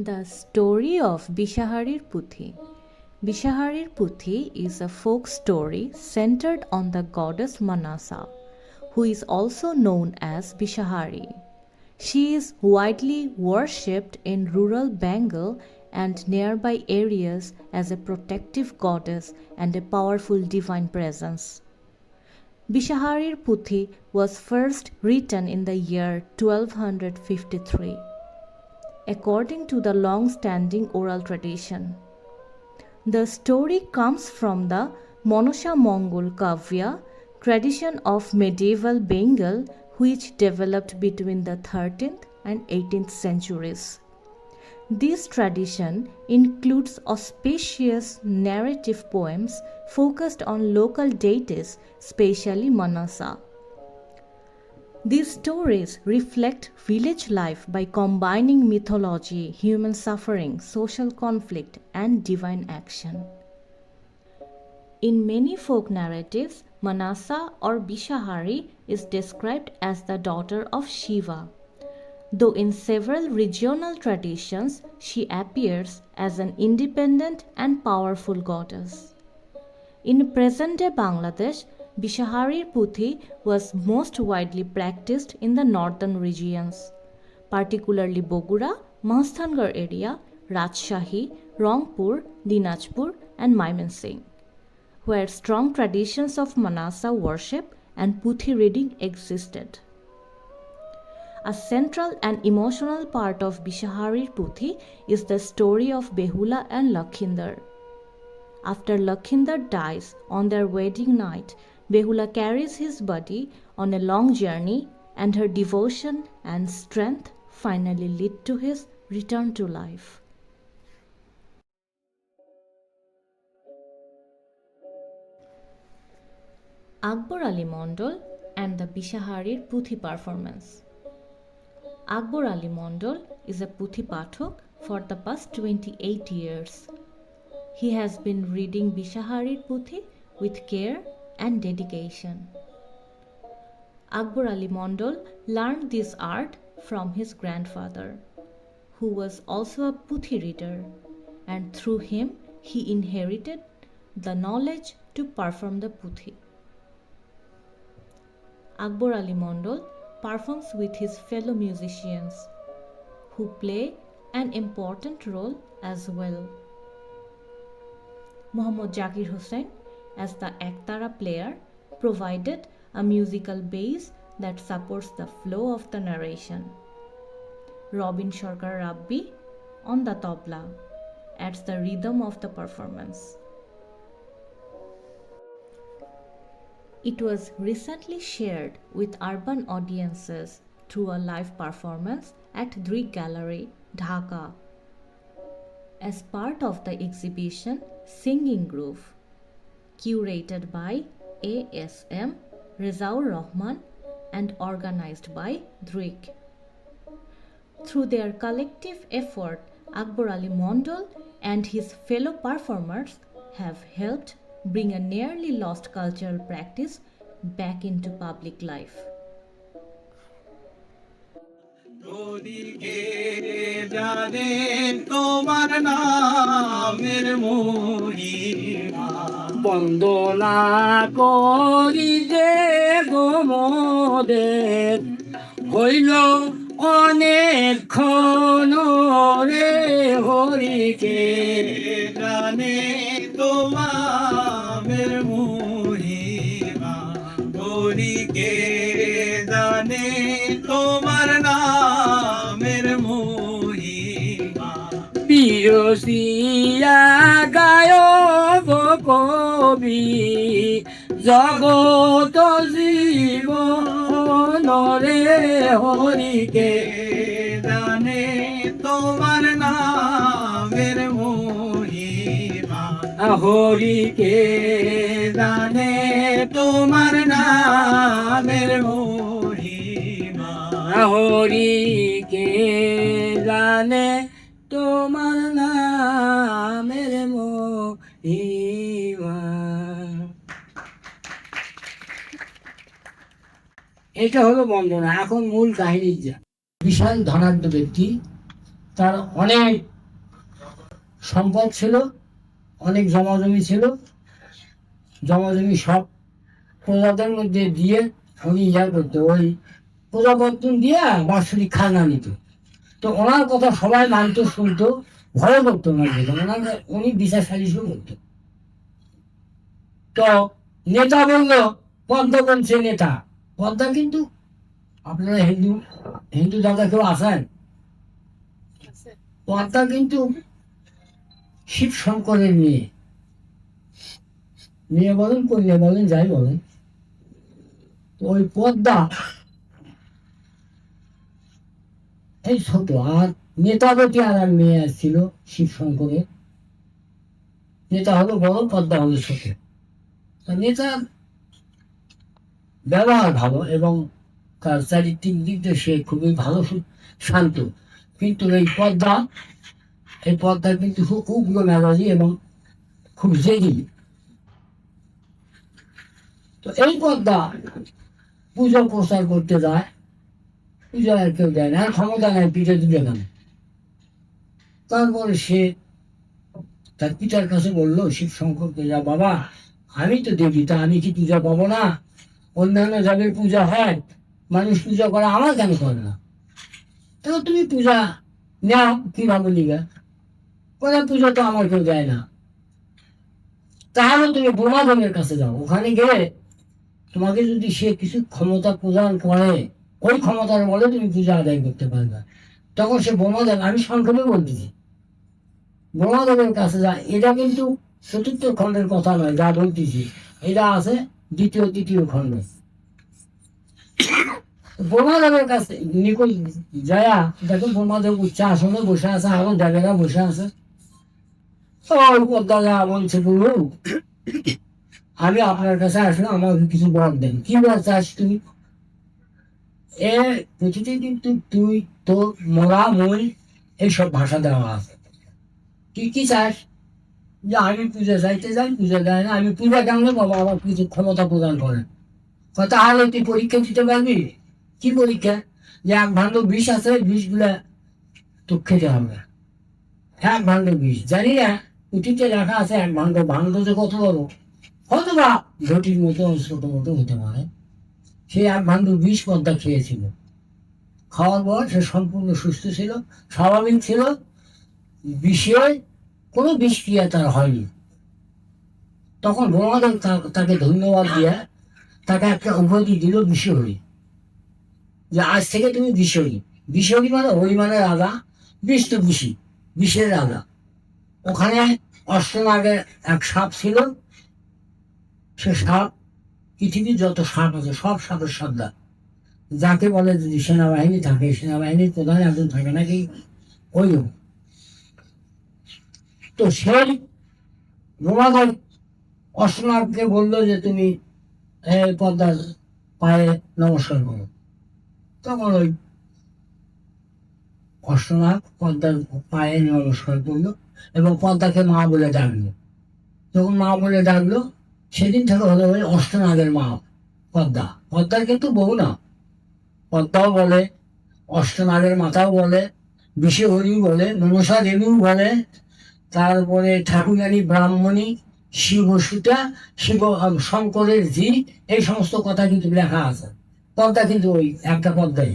The story of Bishaharir Puthi. Bishaharir Puthi is a folk story centered on the goddess Manasa, who is also known as Bishahari. She is widely worshipped in rural Bengal and nearby areas as a protective goddess and a powerful divine presence. Bishaharir Puthi was first written in the year 1253, according to the long-standing oral tradition. The story comes from the Manasa Mongol Kavya tradition of medieval Bengal, which developed between the 13th and 18th centuries. This tradition includes auspicious narrative poems focused on local deities, especially Manasa. These stories reflect village life by combining mythology, human suffering, social conflict, and divine action. In many folk narratives, Manasa or Bishahari is described as the daughter of Shiva, though in several regional traditions she appears as an independent and powerful goddess. In present-day Bangladesh, Bishaharir Puthi was most widely practiced in the northern regions, particularly Bogura, Mahasthangarh area, Rajshahi, Rangpur, Dinajpur and Mymensingh, where strong traditions of Manasa worship and Puthi reading existed. A central and emotional part of Bishaharir Puthi is the story of Behula and Lakhinder. After Lakhinder dies on their wedding night, Behula carries his body on a long journey, and her devotion and strength finally lead to his return to life. Akbar Ali Mondol and the Bishaharir Puthi performance. Akbar Ali Mondol is a Puthi Pathok for the past 28 years. He has been reading Bishaharir Puthi with care and dedication. Akbar Ali Mondol learned this art from his grandfather, who was also a Puthi reader, and through him he inherited the knowledge to perform the Puthi. Akbar Ali Mondol performs with his fellow musicians, who play an important role as well. Muhammad Zakir Hussain, as the Ektara player, provided a musical base that supports the flow of the narration. Robin Sarkar Rabbi, on the tabla, adds the rhythm of the performance. It was recently shared with urban audiences through a live performance at Drig Gallery, Dhaka, as part of the exhibition Singing Groove, curated by ASM Rezaur Rahman and organized by Drig. Through their collective effort, Akbar Ali Mondol and his fellow performers have helped bring a nearly lost cultural practice back into public life. বন্দনা করি যে গোমদের হইল অনেকক্ষণ রে হরিকে জানে তোমার মহিমা হরিকে জানে তোমার নামের মহিমা পিরসিয়া গায়ক কবি জগত জীবন রে হরিকে জানে তোমার নামের মহিমা হরিকে জানে তোমার নামের মহিমা হরিকে জানে তোমার নামের মহিমা। এটা হলো বন্দনা। এখন মূল কাহিনী যা বিশাল ধনাঢ্য ব্যক্তি, তার অনেক সম্পদ ছিল, অনেক জমাজমি ছিল। জমাজমি সব প্রজাদের মধ্যে দিয়ে উনি ইয়া করতো, ওই প্রজাপত্তন দিয়ে বাৎসরিক খাজনা নিত। তো ওনার কথা সবাই মানতো, শুনতো, ভয় করতো ওনার দিকে। উনি বিচার সালিশও করতো। তো নেতা বললো, পদ্মা বলছে নেতা। পদ্মা কিন্তু, আপনারা হিন্দু হিন্দু দাদা কেউ আছেন? পদ্মা কিন্তু শিব শঙ্করের মেয়ে। মেয়ে বলেন, কন্যা বলেন, যাই বলেন। তো ওই পদ্মা এই ছোট, আর নেতাবতী আর এক মেয়ে আসছিল শিব শঙ্করের। নেতা হলো বড়, পদ্মা হলো ছোট। নেতার ব্যবহার ভালো এবং তার চারিত্রিক দিক দিয়ে সে খুবই ভালো, শান্ত। কিন্তু এই পদ্মা কিন্তু খুব উগ্র মেজাজি এবং খুব জেদি। তো এই পদ্মা পুজো প্রচার করতে যায়, পুজো আর কেউ দেয় না, আর ক্ষমতা নেয় পিঠে দিবে কেন। তারপরে সে তার পিতার কাছে বললো শিব শঙ্করকে, যা বাবা, আমি তো দেবী, তা আমি কি পূজা পাবো না? অন্যান্য যাদের পূজা হয়, মানুষ পূজা করে, আমার কেন করে না? তাহলে তুমি পূজা নাও, কিভাবে নিবে? বলে পূজা তো আমার কেউ দেয় না। তাহলে তুমি বোমাধনের কাছে যাও, ওখানে গেলে তোমাকে যদি সে কিছু ক্ষমতা প্রদান করে, ওই ক্ষমতার বলে তুমি পূজা আদায় করতে পারবে। তখন সে বোমাধন, আমি সংক্ষেপে বলতেছি, বোমাধনের কাছে যায়। এটা কিন্তু চতুর্থ খণ্ডের কথা নয় যা বলতেছি, এটা আছে দ্বিতীয় তৃতীয় খণ্ডে। বোমাদেবের কাছে নিকট যায়া দেখো, বোমাদেব উচ্চ আসনে বসে আছে, আরো দেবেরা বসে আছে। দাদা বলছে, প্রভু, আমি আপনার কাছে আসলাম, আমাকে কিছু বর দেন। কি বর চাস তুমি? এ পৃথিবীতে কিন্তু তুই, তোর, মোরা, মই, এইসব ভাষা দেওয়া আছে। তুই কি চাস? যে আমি পূজা চাইতে যাই, পূজা দেয় না। আমি পূজা কেমন বাবা, আমার কিছু ক্ষমতা প্রদান করেন। তাহলে তুই পরীক্ষা দিতে পারবি। কি পরীক্ষা? যে এক ভাণ্ড বিষ আছে, বিষগুলা তো খেতে হবে। এক ভাণ্ড বিষ, জানি না পুঁথিতে লেখা আছে এক ভাণ্ড। ভাণ্ড যে কত বড়, হয়তো বা ঘটির মতো ছোট মতো হতে পারে। সেই এক ভাণ্ড বিষ পদ্মা খেয়েছিল। খাওয়ার পর সে সম্পূর্ণ সুস্থ ছিল, স্বাভাবিক ছিল। বিষে কোনো বিষক্রিয়া তার হয়নি। তখন ব্রহ্মাদেব তাকে ধন্যবাদ দিয়ে তাকে একটা উপাধি দিল, বিষহরি। যে আজ থেকে তুমি বিষহরি। বিষহরি মানে হরি মানে রাজা, বিষ তো বিষী, বিষের রাজা। ওখানে অষ্টনাগের এক সাপ ছিল। সে সাপ, পৃথিবীর যত সাপ আছে সব সাপের সর্দার। যাকে বলে যদি সেনাবাহিনী থাকে, সেনাবাহিনীর প্রধান একজন থাকে নাকি, ওই লোক। তো সেই রোমাদের অষ্টনাগকে বললো যে তুমি পদ্মার পায়ে নমস্কার করো। তখন ওই অষ্টনাগ পদ্মার পায়ে নমস্কার করলো এবং পদ্মাকে মা বলে ডাকলো। যখন মা বলে ডাকলো, সেদিন থেকে হলো ওই অষ্টনাগের মা পদ্মা। পদ্মার কিন্তু বউ না। পদ্মাও বলে, অষ্টনাগের মাতাও বলে, বিষহরি বলে, মনসা দেবীও বলে, তারপরে ঠাকুরানী ব্রাহ্মণী, শিবসুতা, শিব শঙ্করের জি, এই সমস্ত কথা কিন্তু লেখা আছে। পদ্মা কিন্তু ওই একটা পদ্মাই।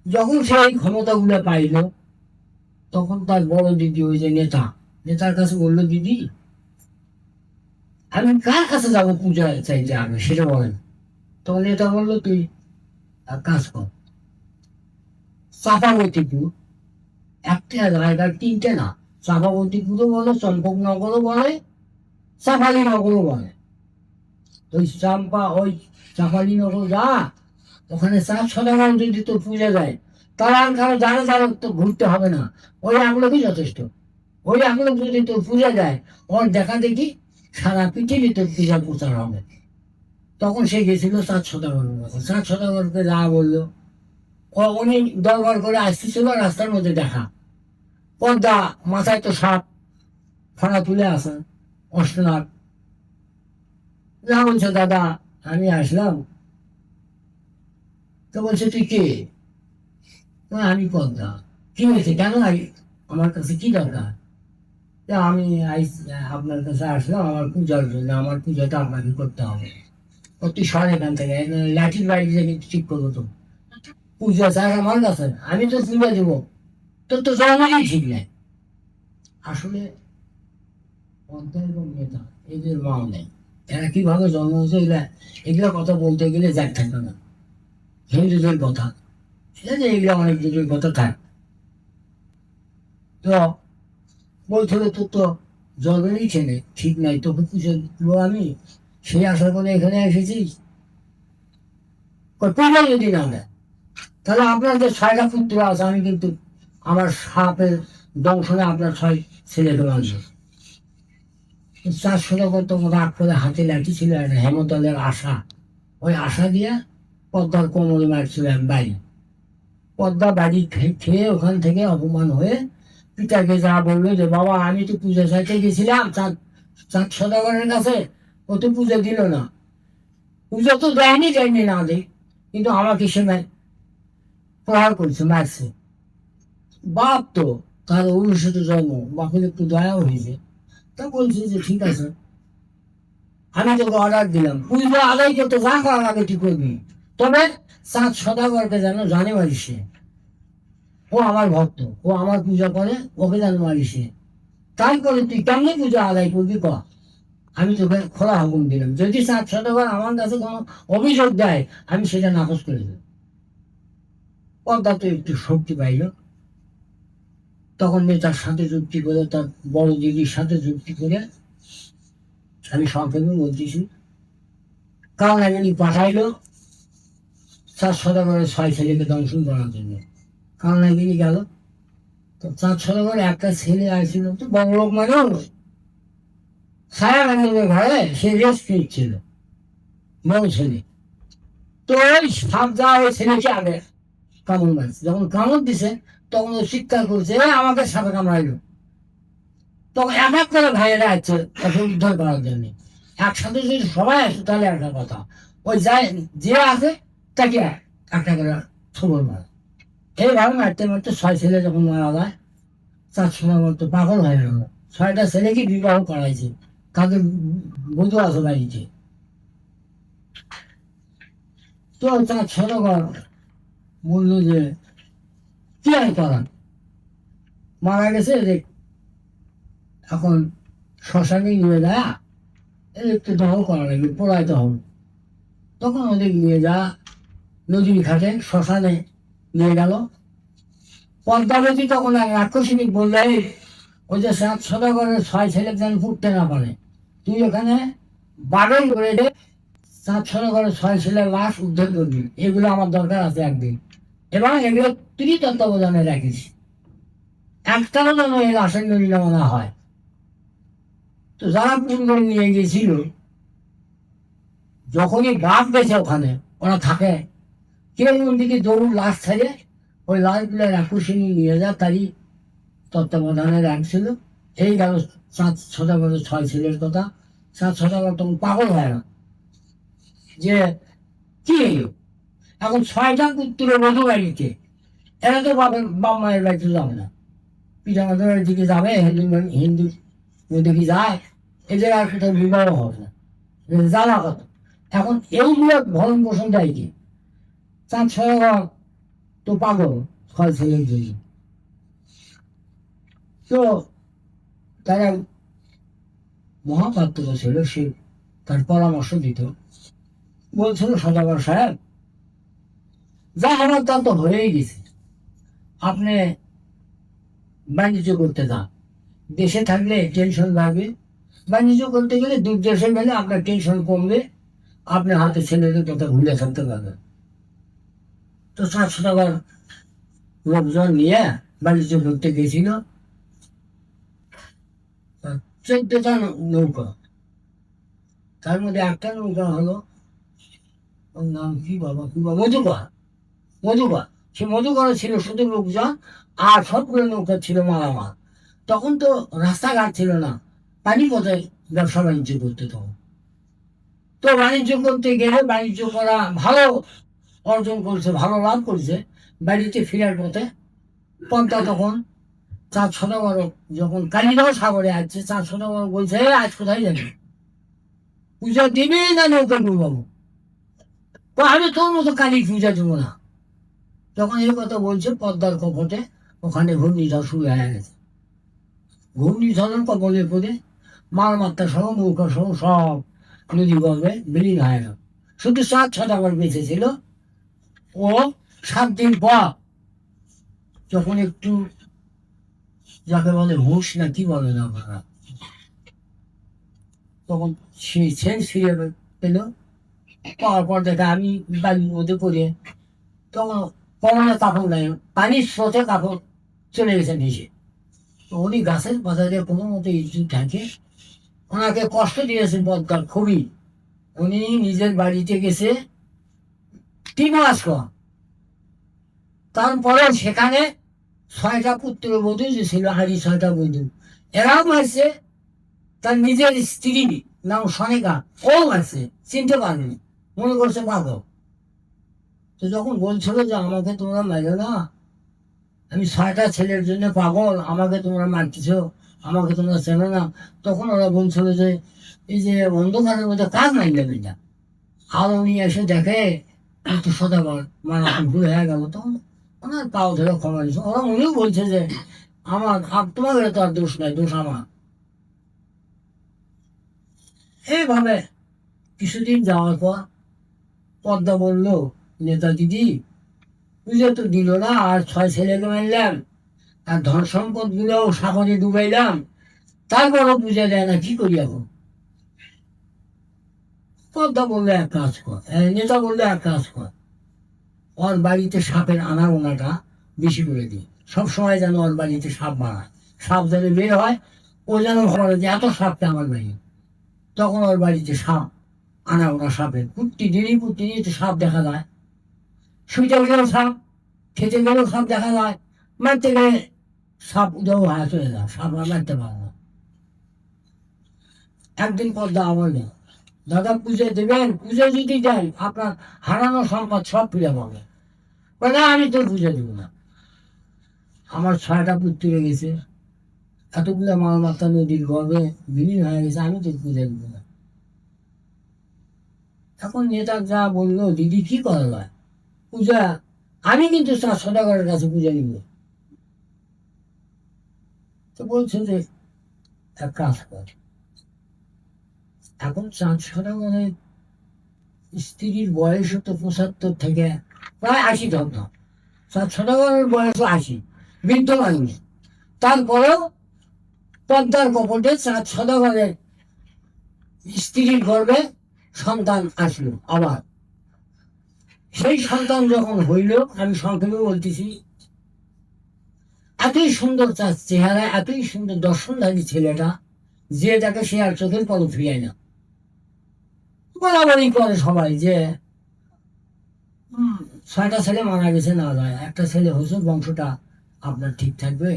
যখন সে এই ক্ষমতাগুলো পাইল, তখন তার বড় দিদি, ওই যে নেতা, নেতার কাছে বললো, দিদি আমি কার কাছে যাবো পূজা চাইতে, আমি সেটা বলেন। তখন নেতা বললো, তুই এক কাজ কর, চাপাবতীপুর, একটা জায়গার তিনটে না, চাপাবতীপুরও বলে, চম্পকনগরও বলে, চাপালীনগরও বলে। ওই চাপালীনগর যা, ওখানে 4 সদাগর যদি তোর পূজা যায়, তারা আর কারো জানে জানে তো ঘুরতে হবে না। ওই আগলোকই যথেষ্ট। ওই আগলোক যদি তোর পূজা যায়, ওর দেখা দেখি সারা পৃথিবী তোর পূজা প্রচার হবে। তখন সে গেছিল 4 সদাগরের কাছে। 4 সদাগরকে যা বললো, উনি দরবার করে আসতেছিল, রাস্তার মধ্যে দেখা পদ্মা, মাথায় তো সাপ, ফোনা তুলে আসে অষ্টনাগ। যা বলছে, দাদা আমি আসলাম। তো বলছে, তুই কে? আমি পদ্মা, কি হয়েছে, কেন আমার কাছে কি দরকার? আমি আপনার কাছে আসলাম আমার পূজার জন্য, আমার পূজাটা আপনাকে করতে হবে। তুই সর এখান থেকে, লাঠির বাড়ি দিয়ে কিন্তু ঠিক করবো তো। পূজা চাই আমার কাছে, আমি তো পূজা দেবো, তোর তো জন্মই ঠিক নেই। আসলে পদ্মা এবং নেতা এদের মাও নেই, এরা কিভাবে জন্ম হয়েছে এগুলো কথা বলতে গেলে যাক থাকবে না। হিন্দুদের কথা, ঠিক আছে, এগুলো অনেক দূরের কথা থাক। তো বলছিল তোর তো জন্মেরই ছেলে ঠিক নাই, তোকে পুজো দেবো আমি, সেই আশা করে এখানে এসেছিস। পূজা যদি না দেয় তাহলে আপনার যে 6টা পুত্র আছে, আমি কিন্তু আমার সাপের দংশনে আপনার 6 ছেলেকে মানব। 400 টাকা তো রাগ করে হাতে লাঠি ছিল একটা হেমতলের আশা, ওই আশা দিয়ে পদ্মার কোমরে মারছিল বাড়ি। পদ্মা বাড়ি খেয়ে ওখান থেকে অপমান হয়ে পিতাকে যা বললো যে বাবা আমি তো পুজো চাইতে গেছিলাম 4 সদাগরের কাছে, ও তো পুজো দিল না। পুজো তো দেয়নি না দেয়, কিন্তু আমাকে সে প্রহার করছে, মারছে। বাপ তো তার অনুষ্ঠিত জন্ম, বাপের একটু দয়াও হয়েছে। তা বলছে যে ঠিক আছে, আমি তোকে অর্ডার দিলাম, পুজো আদায় করতে যা করার আগে তুই করবি, তবে 4 সদাগরকে যেন জানে মারিসে, ও আমার ভক্ত, ও আমার পূজা করে, ওকে যেন মারিসে। তারপরে তুই কেমনি পুজো আদায় করবি ক, আমি তোকে খোলা হুকুম দিলাম। যদি 4 সদাগর আমার কাছে কোনো অভিযোগ দেয়, আমি সেটা নাকচ করে দেব। পদ্মা তো একটু শক্তি পাইল, তখন নেতার সাথে যুক্তি করে, তার বড় দিদির সাথে যুক্তি করে, আমি সংক্ষেপে বলতেছি, কালনাগিনী পাঠাইলো 4 সদাগরের 6 ছেলেকে দংশন করার জন্য। কালনাগিনী গেল, তো 4 সদাগরের একটা ছেলে আসছিল, তো বড় লোক মানুষ, ছায়া গান্ধীর ঘরে সে রেস্ট নিচ্ছিল, বড় ছেলে। তো ওই সাপ যা ওই ছেলেকে আগে কামড় মারছে, যখন কামড় দিছে তখন ও চিৎকার করছে আমাকে সাপে কামড়াইলো। তখন এক এক করে ভাইয়েরা আসছে তাকে উদ্ধার করার জন্য। একসাথে যদি সবাই আসে তাহলে একটা কথা, ওই যায় যে আছে তাকে একটা করে থবর মারে। এইভাবে মারতে মারতে 6 ছেলে যখন মারা যায়, 4 সদাগর তো পাগল হয়ে গেল। 6টা ছেলেকে বিবাহ করাইছে, তাদের বধূ আছে বাড়িতে। তো 4 সদাগর বললো যে কি আর করার, মারা গেছে যে এখন শ্মশানে নিয়ে যায়, একটু দহ করা লাগবে, পোড়াইতে হবে। তখন ওদের নিয়ে যা নদীর ঘাটে শ্মশানে নিয়ে গেল। পদ্মাবতী তখন এক রাক্ষসিনী বললে ওই যে 7 সদাগরের 6 ছেলে যেন ফুটতে না পারে, তুই ওখানে বারণ করে দে, 7 সদাগরের 6 ছেলের লাশ উদ্ধার করবি, এগুলো আমার দরকার আছে একদিন, এবং এগুলো তুই তত্ত্বাবধানে রাখিস, একটারও যেন এই লাশের নদীনামা না হয়। তো যারা পূর্ণ নিয়ে গিয়েছিল, যখনই বাঘ গেছে ওখানে ওরা থাকে, কেউ দিকে দৌড় লাশ ছেড়ে ওই লাশগুলো রাক্ষসিনী নিয়ে যা, তারই তত্ত্বাবধানে রাখছিল। এই গেল 7 সদাগরের 6 ছেলের কথা। 7 সদাগর তখন পাগল হয় না যে কি এলো, এখন 6টা পুত্র মধু বাড়িতে, এরা তো বাপ মায়ের বাড়িতে যাবে না, পিতা মাতার বাড়ির দিকে যাবে, হিন্দু দিকে যায়, এদের আর কোথাও বিবাহ হবে না, জ্বালা কত। এখন এইগুলো ভরণ পোষণ দেয় কি, 4 সদাগর তো পাগল 6 ছেলের জন্য। তো তারা মহাপাত্র ছিল, সে তার পরামর্শ দিত, বলছিল সদাগর সাহেব যা হবার তা তো হয়েই গেছে, আপনি বাণিজ্য করতে যান, দেশে থাকলে টেনশন লাগবে, বাণিজ্য করতে গেলে দূর দেশে গেলে আপনার টেনশন কমবে, আপনি হাতে ছেলেদের কথা ভুলে থাকতে পারবেন। তো 4 সদাগর লোকজন নিয়ে বাণিজ্য করতে গেছিল। 14টা নৌকা, তার মধ্যে একটা নৌকা হলো, ওর নাম কি বাবা, মধুকর। মধুকর, সে মধুকরে ছিল শুধু লোকজন, আর সবগুলো নৌকা ছিল মালামাল। তখন তো রাস্তাঘাট ছিল না, পানি পথে ব্যবসা বাণিজ্য করতে, তখন তো বাণিজ্য করতে গেলে বাণিজ্য করা ভালো অর্জন করছে, ভালো লাভ করছে, বাড়িতে ফেরার পথে পদ্মা তখন চাঁদ সদাগর যখন কালিদাও সাগরে আসছে, চাঁদ সদাগর বলছে, "এ, আজ কোথায় যাবি? পূজা দিবি না নৌকা ডুবাবো?" তো আমি তোর মতো কালী পূজা দেবো না। যখন এই কথা বলছে পদ্মার কপটে ওখানে ঘূর্ণিঝড় শুরু হয়ে গেছে। ঘূর্ণিঝড়ের কবলে পড়ে মালমাত্রা সহ নৌকা সহ সব নদী গর্ভে বিলীন হয়ে গেল। শুধু চাঁদ সদাগর বেঁচে ছিল। ও 7 দিন পর যখন একটু, যাকে বলে হুঁশ না কি বলে না আপনারা, তখন সেই সেন্স ফিরে পেল। পাওয়ার পর দেখে আমি বাড়ির মধ্যে পড়ে, তখন পরনে কাপড় নাই, পানির স্রোতে কাপড় চলে গেছে নিচে। তো উনি গাছের পাতাতে কোনো মতো ইজ্জত থাকে, ওনাকে কষ্ট দিয়েছেন পদ্মার খুবই। উনি নিজের বাড়িতে গেছে 3 মাস পর। তারপরে সেখানে 6টা পুত্রবধূ যে ছিল, হারি 6টা বধূ, এরাও মারছে। তার নিজের স্ত্রী নাম সনিকা, ও মারছে, চিনতে পারেনি, মনে করছে পাগল। তো যখন বলছিল যে আমাকে তোমরা মেরো না, আমি 6টা ছেলের জন্য পাগল, আমাকে তোমরা মারতেছ, আমাকে তোমরা চেনো না, তখন ওরা বলছিল যে এই যে অন্ধকারের মধ্যে কাজ নাই যাবে না। আর উনি এসে দেখে একটু সদাগর মারা ভুল হয়ে গেল, তখন ওনার পাও ধরে ক্ষমা দিচ্ছে। ওরা উনিও বলছে যে আমার তোমার তো আর দোষ নাই, দোষ আমার। এইভাবে কিছুদিন যাওয়ার পর পদ্মা বলল, নেতা দিদি পুজো তো দিল না, আর 6 ছেলেকে মারলাম, আর ধন সম্পদ গুলো সাগরে ডুবাইলাম, তারপরও পূজা দেয় না, কি করি এখন? পদ্মা বললো এক কাজ কর, নেতা বললো এক কাজ কর, ওর বাড়িতে সাপের আনাগোনাটা বেশি করে দিই, সবসময় যেন ওর বাড়িতে সাপ বাড়ায়, সাপ যেন বের হয়, ও যেন ভাবে যে এত সাপটা আমার বাড়ি। তখন ওর বাড়িতে সাপ আনাগোনা সাপের প্রতিদিনই তো সাপ দেখা যায়। শুইতে গেলেও সাপ, খেতে গেলেও সাপ দেখা যায়, মারতে গেলে সাপ উদাও হয়ে চলে যায়, সাপ আর মারতে পারে না। একদিন পদ্মা আমার নেই, দাদা পুজো দেবেন, পুজো যদি দেন আপনার হারানো সম্পদ সব ফিরে পাবে। না, আমি তোর পুজো দেবো না, আমার 6টা পুত্র গেছে, এতগুলো মালমাত্রা নদীর গর্ভে বিলীন হয়ে গেছে, আমি তোর পুজো দেবো না। এখন নেতা যা বললো, দিদি কি করা যায় পূজা, আমি কিন্তু 4 সদাগরের কাছে পূজা নিব। তো বলছে যে এক কাজ কর, এখন 4 সদাগরের স্ত্রীর বয়স তো 75 থেকে প্রায় 80 ধন্য, 4 সদাগরের বয়স 80, বৃদ্ধ মানুষ। তারপরেও পদ্মার কপটে 4 সদাগরের স্ত্রীর গর্ভে সন্তান আসলো আবার। সেই সন্তান যখন হইল, আমি সংক্ষেপে বলতেছি, এতই সুন্দর তার চেহারা, এতই সুন্দর দর্শনধারী ছেলেটা, যে তাকে সে আর চোখের পলক ফিরায় না। বরাবরই করে সবাই যে 6টা ছেলে মারা গেছে, না যায় একটা ছেলে হয়েছে, বংশটা আপনার ঠিক থাকবে।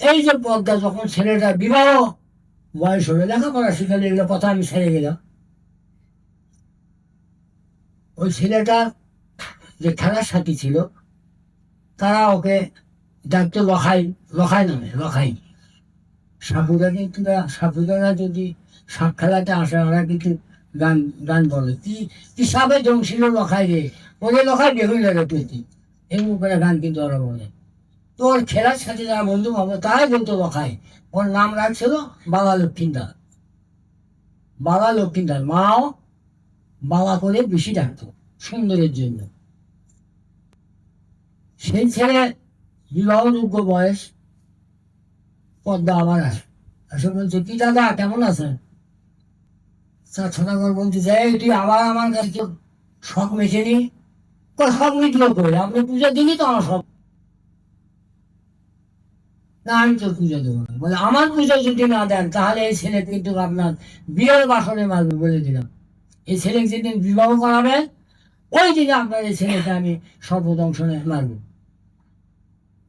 এই যে পদ্মা যখন ছেলেটা বিবাহ বয়স হলো, লেখাপড়া শিখালে, এগুলো কথা আমি ছেড়ে গেলাম। ওই ছেলেটার যে খেলার সাথী ছিল, তারা ওকে ডাকতো লখাই, লখাই নামে, লখাই। সাপুদারা যদি সাপ খেলাতে আসে, ওরা কিন্তু গান গান বলে, কি সাপে জংছিল লখাই রে, ওরে লখাই বেগুন লাগে তুই, এই করে গান কিন্তু ওরা বলে। তো ওর খেলার সাথে যারা বন্ধু ভাবো তারাই বলতো লখাই। ওর নাম রাখছিল বাবা লক্ষ্মীদার। বাবা লক্ষ্মীদার, মাও বাবা করে বেশি ডাকতো সুন্দরের জন্য। সেই ছেলে বিবাহযোগ্য বয়স, পদ্মা আবার আসে বলছে, কি দাদা কেমন আছেন? 4 সদাগর বলছে যে তুই আবার আমার কাছে শখ মেশেনি, শখ মিটলো করে, আপনি পুজো দিনই তো আমার শখ। না, আমি তোর পুজো দেবো না, বলে আমার পুজো যদি না দেন তাহলে এই ছেলে কিন্তু আপনার বিয়ের বাসনে মারবে বলে দিলাম। এই ছেলেকে যেদিন বিবাহ করাবে ওই দিনে আপনার এই ছেলেকে আমি সর্বদংশনে মারব।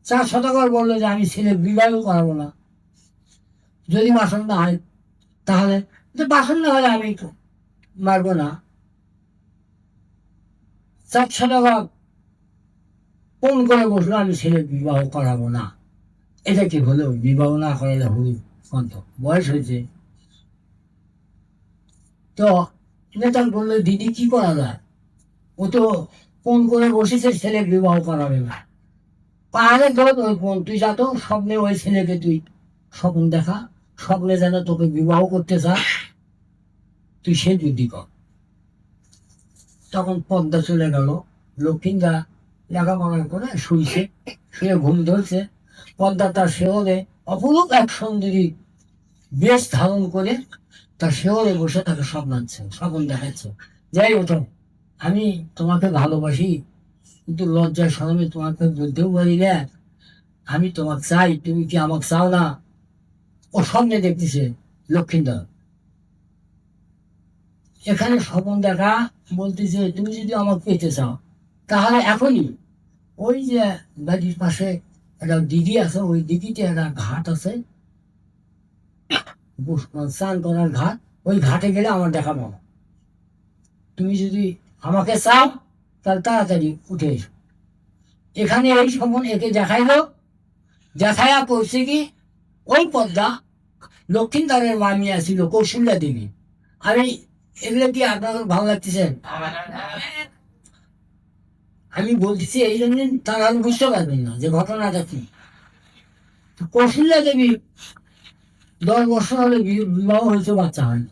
4 সদাগর বললো যে আমি ছেলে বিবাহ করাবো না, যদি বাসন না হয় তাহলে, বাসন না হলে আমি মারবো না। 4 সদাগর ফোন করে বসলো আমি ছেলে বিবাহ করাবো না। এটা কি হলো? বিবাহ না করালে হলো কত বয়স হয়েছে। তো নেতা বললো দিদি কি করা যায়, ও তো ফোন করে বসেছে ছেলে বিবাহ করাবে না। পাহাড়ে ধর ওই ফোন, তুই যা তো স্বপ্নে ওই ছেলেকে তুই স্বপ্ন দেখা, স্বপ্নে যেন তোকে বিবাহ করতে চা, তুই সে যুদ্ধি কর। তখন পদ্মা চলে গেল, লক্ষ্মীন্দা লেখাপড়া করে শুইছে, শুয়ে ঘুম ধরছে। পদ্মা তার শেহরে অপরূপ এক সুন্দরী বেশ ধারণ করে তার শেহরে বসে তাকে স্বপ্নাচ্ছে, স্বপ্ন দেখাচ্ছে। যাই ওঠো, আমি তোমাকে ভালোবাসি, কিন্তু লজ্জায় শরমে তোমাকে বলতেও পারি না আমি তোমাকে চাই, তুমি কি আমাকে চাও না? ও স্বপ্নে দেখতেছে লক্ষ্মীন্দর। এখানে স্বপ্ন দেখা বলতেছে তুমি যদি আমাকে পেতে চাও তাহলে এখনই ওই যে বাড়ির পাশে একটা দিঘি আছে, ওই দিঘিতে একটা ঘাট আছে, স্নান করার ঘাট, ওই ঘাটে গেলে আমার দেখা পাবো। তুমি যদি আমাকে চাও তাহলে তাড়াতাড়ি উঠে এসো। এখানে এই সমন একে দেখাইলো, দেখাইয়া করছে কি ওই পদ্মা লক্ষ্মীন্দরের মামি আসছিল কৌশল্যা দেবী। আমি এগুলো কি আপনার ভালো লাগতেছে? আমি বলতেছি এই জন্য তারা বুঝতে পারবেন না যে ঘটনাটা কি। কৌশল্যা দেবী 10 বছর হলে বিবাহ হয়েছে, বাচ্চা হয়নি।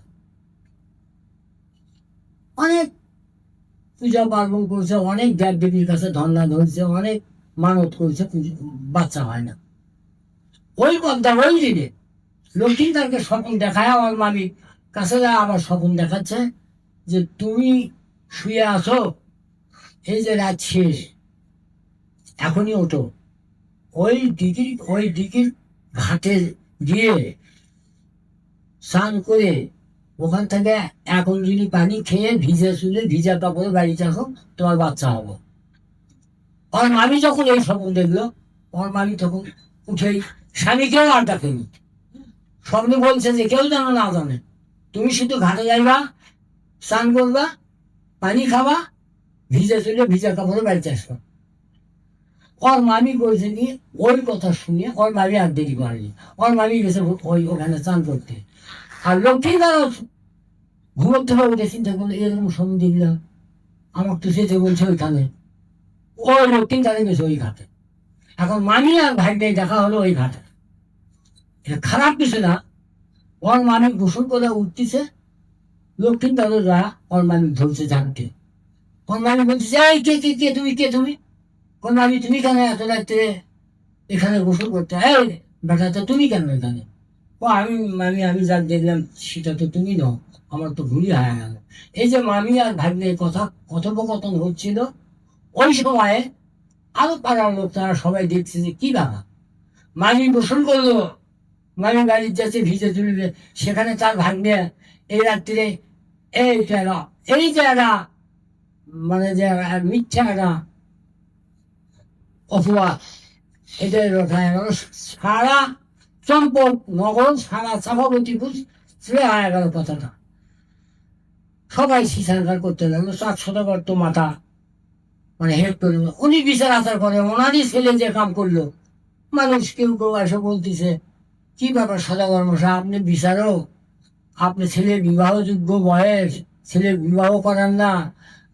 অনেক পূজা পার্বণ করছে, অনেক দেব দেবীর কাছে ধর্ণা ধরছে, অনেক মানত করছে, বাচ্চা হয় না। ওই পদ্মা ওই দিনে লক্ষ্মীন্দরকে স্বপ্ন দেখায় আমার মামি কাছে যায়, আবার স্বপ্ন দেখাচ্ছে যে তুমি শুয়ে আছো, এই যে রাত শেষ, এখনই ওঠো, ওই দিঘির ঘাটে গিয়ে স্নান করে ওখান থেকে 1 পানি খেয়ে ভিজে চুলে ভিজা কাপড়ে বাড়িতে আসো, তোমার বাচ্চা হবো। আমার মামি যখন এই স্বপ্ন দেখলো, আমার মামি তখন উঠেই স্বামীকেও আর ডাকেনি, স্বপ্নে বলছে যে কেউ যেন না জানে, তুমি শুধু ঘাটে যাইবা, স্নান করবা, পানি খাবা, ভিজে চুলে ভিজা কাপড়ে বাড়িতে আসবা। ওর মামি বলছে কি ওই কথা শুনে ওর মামি আর দেরি করেনি, ওর মামি গেছে ওখানে স্নান করতে। আর লক্ষ্মীন্দর ঘুমোতে হবে উঠে চিন্তা করলো এরকম স্বপ্ন দেখলাম, আমার তো যেতে বলছে ওইখানে। ওই লক্ষ্মীন্দরে গেছে ওই ঘাটে। এখন মামি আর ভাগ্নে দেখা হলো ওই ঘাটে। এটা খারাপ কিছু না, ওর মামি গোসল করে উঠতেছে, লক্ষ্মীন্দরও যা ওর মামি ধরছে জানতে। ওর মামি বলতেছে এই কে কে কে তুমি, কে তুমি? ওর মামি তুমি কেন এত রাত্রে এখানে গোসল করতে? এই বেটা তো তুমি কেন এখানে? ও আমি যা দেখলাম সেটা তো তুমি নও, আমার তো ভুলই হয়ে গেল। এই যে মামি আর ভাগ্নের কথা কথোপকথন হচ্ছিল, ওই সময়ে আরো পাড়ার লোক তারা সবাই দেখছে যে কি বাবা, মামি গোসল করলো, মামি বাড়ির যাচ্ছে ভিজে তুলবে, সেখানে তার ভাগ্নে এই রাত্রিরে এই যে একটা মানে যে মিথ্যা একটা অপবাদ, এটাই রটায় গেল সারা চম্পক নগর, সারা চাপাবতীপুর ছেড়ে হয়ে গেল কথাটা। সবাই শিশাঙ্কার করতে লাগলো, 400 তো মাথা মানে হেল্প করলো, উনি বিচার আচার করে, ওনারই ছেলে যে কাম করলো। মানুষ কেউ কেউ এসে বলতেছে কি ব্যাপার সদাগর মশাই, আপনি বিচারক, আপনি ছেলের বিবাহযোগ্য বয়স, ছেলের বিবাহ করান না,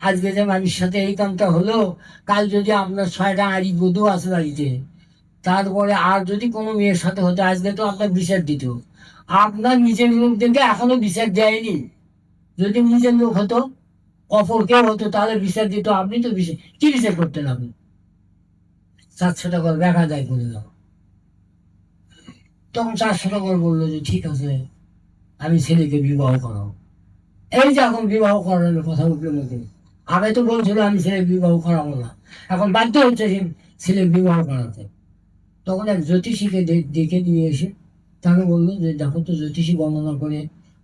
আজকে যে মানুষের সাথে এই কামটা হলো, কাল যদি আপনার 6টা আড়ি বধূ আছে বাড়িতে, তারপরে আর যদি কোনো মেয়ের সাথে হতো আজকে তো আপনার বিচার দিত। আপনার নিজের লোকদেরকে এখনো বিচার দেয়নি, যদি নিজের লোক হতো অপর কেউ হতো তাহলে বিচার দিত, আপনি তো বিচার কি বিচার করতেন আপনি? 400 দেখা যায় করে দাও। তখন 400 বললো যে ঠিক আছে আমি ছেলেকে বিবাহ করাবো। এই যে এখন বিবাহ করানোর কথা উঠলো মুখে, আগে তো বলছিল আমি ছেলে বিবাহ করাবো না, এখন বাধ্য হচ্ছে ছেলে বিবাহ করাতে। তখন এক জ্যোতিষীকে ডেকে নিয়ে এসে তাকে বললো যে দেখো তো জ্যোতিষী বর্ণনা করে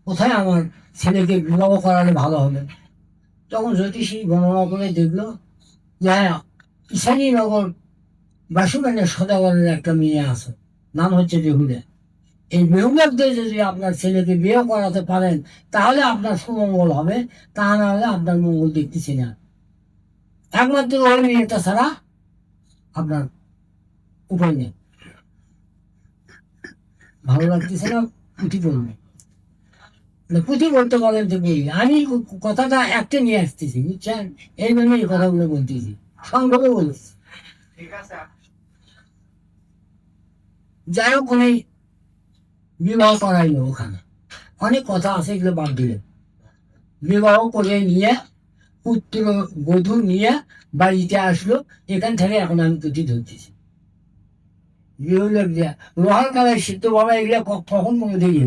কোথায় আমার ছেলেকে বিবাহ করালে ভালো হবে। তখন জ্যোতিষী গণনা করে দেখলো যে হ্যাঁ, ঈশানীনগর বাসুগানের সদাগরের একটা মেয়ে আছে, নাম হচ্ছে বেহুলা। এই বেহুলাদের যদি আপনার ছেলেকে বিয়ে করাতে পারেন তাহলে আপনার সুমঙ্গল হবে, তা না হলে আপনার মঙ্গল দেখতেছি না। একমাত্র ওই মেয়েটা ছাড়া আপনার উপায় নেই, ভালো লাগতেছে না, পুঁথি বলবে পুঁথি বলতে বলেন তো বলি। আমি কথাটা একটা নিয়ে আসতেছি, বুঝছেন, এই জন্য এই কথাগুলো বলতেছি, সংক্ষেপে বলছি। যাই হোক, উনি বিবাহ করাইলো ওখানে, অনেক কথা আছে, এগুলো বাদ দিলেন। বিবাহ করে নিয়ে পুত্র বধূ নিয়ে বাড়িতে আসলো, এখান থেকে এখন আমি পুঁথি ধরতেছি। লোহার কালায় সিদ্ধ বাবা এগুলো কখন মনে দিই।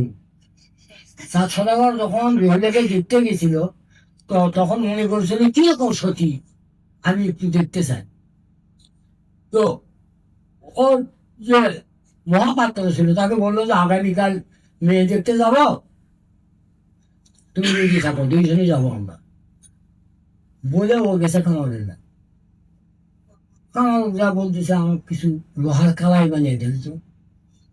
সাত সদাগর যখন রেহলেকে দেখতে গেছিল, তো তখন মনে করছিল কিরকম সতী, আমি একটু দেখতে চাই। তো ওর যে মহাপাত্র ছিল তাকে বললো যে আগামীকাল মেয়ে দেখতে যাবো, তুমি রেডি থাকো, দুইজনে যাবো আমরা। বলে ও গেছে কামালের না। কামাল যা বলতেছে, আমার কিছু লোহার কালাই বানিয়ে দেন তো।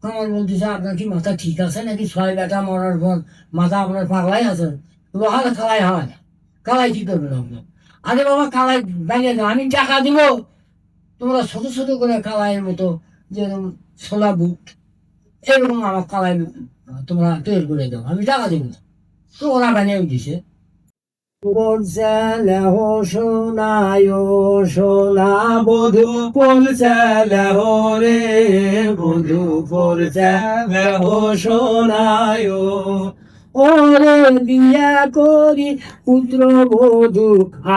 কামাল বলতেছে, আপনার কি মাথা ঠিক আছে নাকি? ছয় বেটা মরার পর মাথা আপনার পাগলাই আছে? লোহার কালাই হয়, কালাই কি করবেন আপনার? আরে বাবা, কালাই বানিয়ে দাও, আমি টাকা দিব, তোমরা ছোট ছোট করে কালাইয়ের মতো, যেরকম ছোলা বুট এরকম আমার কালাই তোমরা তৈরি করে দাও, আমি টাকা দিব না। তো ওরা বানিয়ে দিছে। সোনায় সোনা বধু পৌঁছালে রে, বধু পৌঁছালে সোনায়, ওরে বিয়া করি পুত্র বধূ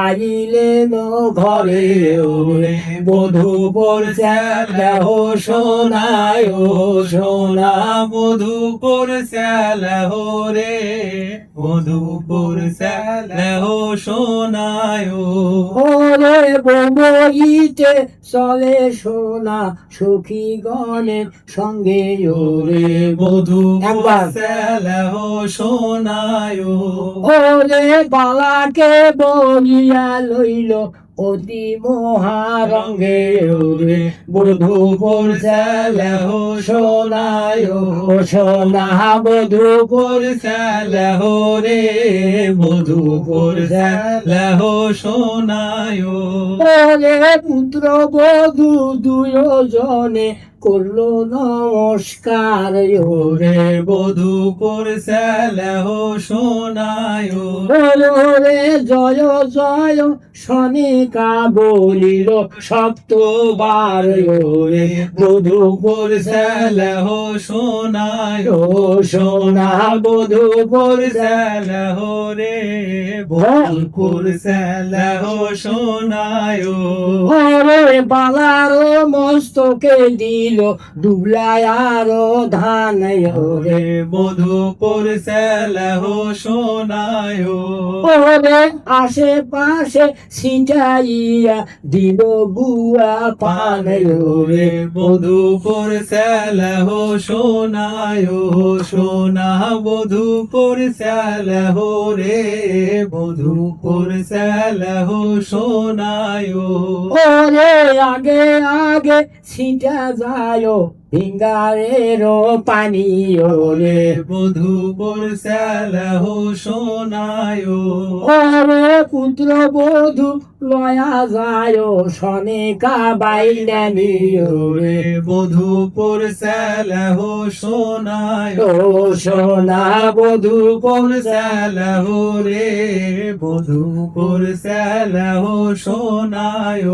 আইলেন ঘরে, ওরে বধূ পৌঁছালে সোনায়, সোনা বধূ পরশালে রে, বধূ পরশালে সোনায়, ওরে বইতে চলে সোনা সখী গণের সঙ্গে, ওরে বধূ একবার পরশালে সোনায়, ওরে বালাকে বলিয়া লইল অতি মহারঙ্গে, ওরে বধূ পৌঁছালে সোনায়, সোনা বধূ পরশালে রে, বধূ পরশালে সোনায়, ওরে পুত্র বধূ দুজনে করলো নমস্কার, ওরে বধূ পরশালে সোনায়, ওরে জয় জয় শনিকা বলিল সপ্তবার, ওরে বধূ পরশালে সোনায়, সোনা বধূ পরশালে রে, বধূ পরশালে সোনায়, ওরে বালার মস্তকে দিল দুবলায় আরো ধান, ওরে বধূ পরশালে সোনায়, ওরে আশেপাশে ছিটাইয়া দিল বুয়া পান, ওরে বধূ পরশালে সোনায়, সোনা বধূ পরশালে রে, বধূ পরশালে সোনায়, ওরে আগে আগে ছিটা যায় ভিঙ্গারের পানি, ওরে বধূ পরশালে সোনায়, ওরে পুত্র বধূ লয়া যায় সনেকা বাইলানি, ওরে বধূ পরশালে সোনায়, সোনা বধূ পরশালে রে, বধূ পরশালে সোনায়,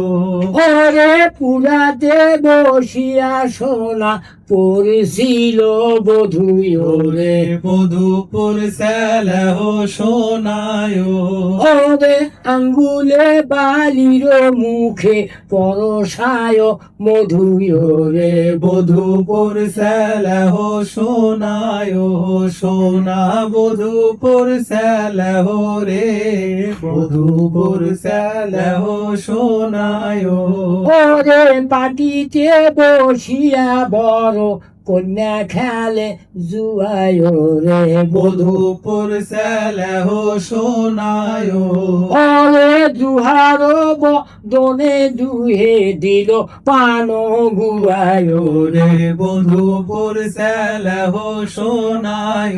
ওরে পুরাতে বসিয়া সোনা পড়ছিল বধূ, ওরে বধূ পরশালে সোনায়, ওরে আঙ্গুলে বালির মুখে পরশায় মধু, ওরে বধূ পরশালে সোনায়, সোনা বধূ পরশালে রে, বধূ পরশালে সোনায়, ওরে পাটিতে বসিয়া বড় কন্যা খেলে জুয়ায় রে বধূপুর সেলহ সোনায় ওরে জুহার বদনে দুহে দিল পান গুয়ায় রে বধূপুর সেলহ সোনায়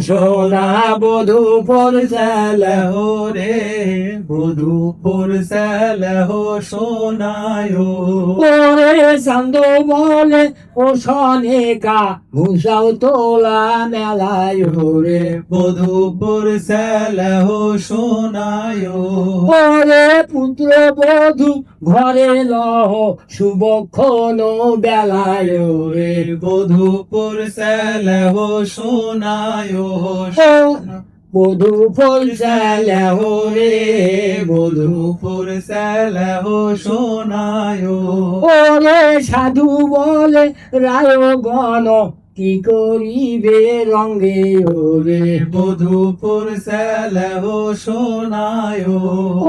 সোনা বধূপুর সেলহ রে বধূপুর সেলহ সোনায় ওরে চান্দ বলে ও সনেকা ঘুষাও তোলা মেলায় রে বধূপুর সেলহ সোনায় ওরে পুত্র বধূ ঘরে লহ শুভক্ষণ বেলায় রে বধূপুর সেলহ সোনায় বধূ ফলসালেহ রে বধূপুর সেলহ সোনায় ওরে সাধু বলে রায়গণ কি করিবে রঙ্গে ওরে বধূপুর সেলহ সোনায়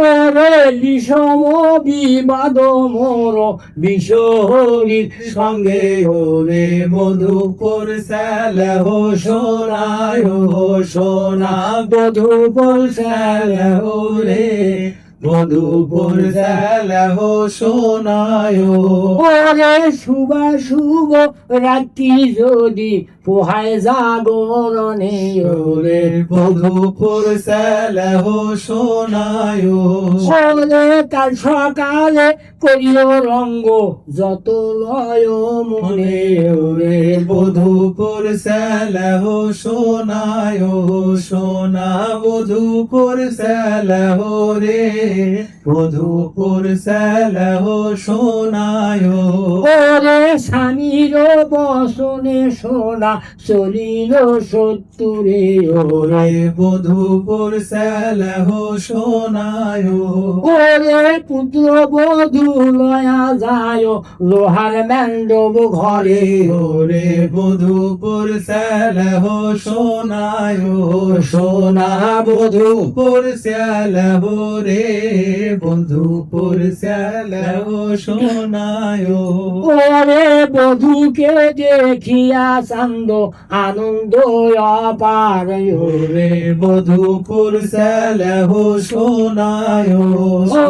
ওরে বিষম বিবাদ মোর বিশহরীর সঙ্গে ওরে বধূপুর সেলহ সোনায় সোনা বধূপুর সেলহ রে বধূপুর সেলহ সোনায় ওরে শুভ রাত্রি যদি পোহায় জাগরণে ওরে বধূপুর সেলহ সোনায় ওরে কাল সকালে করিও রঙ্গ যত লয় মনে ওরে বধূপুর সেলহ সোনায় সোনা বধূপুর সেলহ রে বধূপুর সেলহ সোনায় ওরে স্বামীর বসনে সোনা চলিল সত্তরে ওরে ওরে বধূপুর সেলহ সোনায় ওরে পুত্র বধূ লয়া যায় লোহার ম্যান্ডব ঘরে ওরে বধূপুর সেলহ সোনায় সোনা বধূপুর সেলহ রে বধূপুর সেলহ সোনায় ওরে বধূকে দেখিয়া চান্দ আনন্দ অপার ওরে বধূপুর সেলহ সোনায়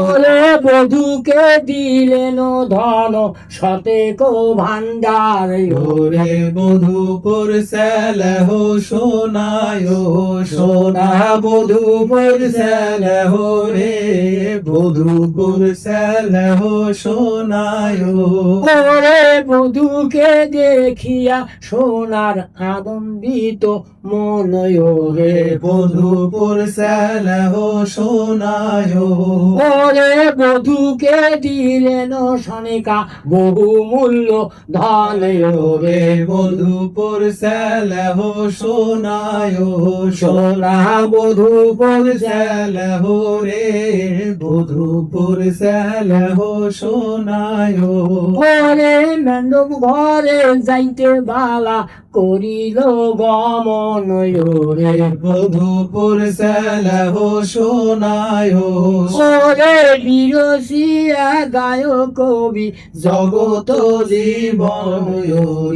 ওরে বধূকে দিলেন ধন শতেক ভান্ডার ওরে বধূপুর সেলহ সোনায় সোনা বধূপুর সেলহ রে বধূপুর সেলহ সোনায় ওরে বধূকে দেখিয়া সোনার আনন্দিত মন ওরে বধূপুর সেলহ সোনায় ওরে বধূকে দিলেন সনিকা বহু মূল্য ধন ওরে বধূপুর সেলহ সোনায় সোনা বধূপুর সেলহ রে বধূপুর সেলহ সোনায় ওরে মেন্ডব ঘরে যাইতে বালা করিল গমন ওরে বধূপুর সেলহ সোনায় ওরে বিরসিয়া গায় কবি জগত জীবন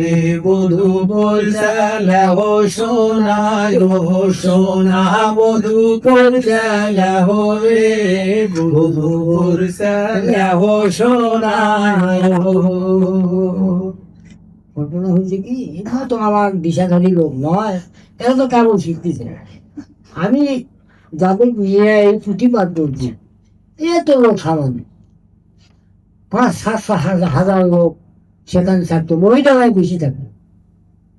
রে বধূপুর সেলহ সোনায় সোনা বধূপুর সেলহ রে বধূপুর সেলহ সোনায় ঘটনা হয়েছে কি এটা তো আমার দিশাধারী লোক নয়, এটা তো কেমন শিখতেছে। আমি যাদের নিয়ে এই প্রতিবাদ করছি এ তো লোক সামান্য 500-700 লোক সেখানে থাকতো, মহিলারাই বেশি থাকতো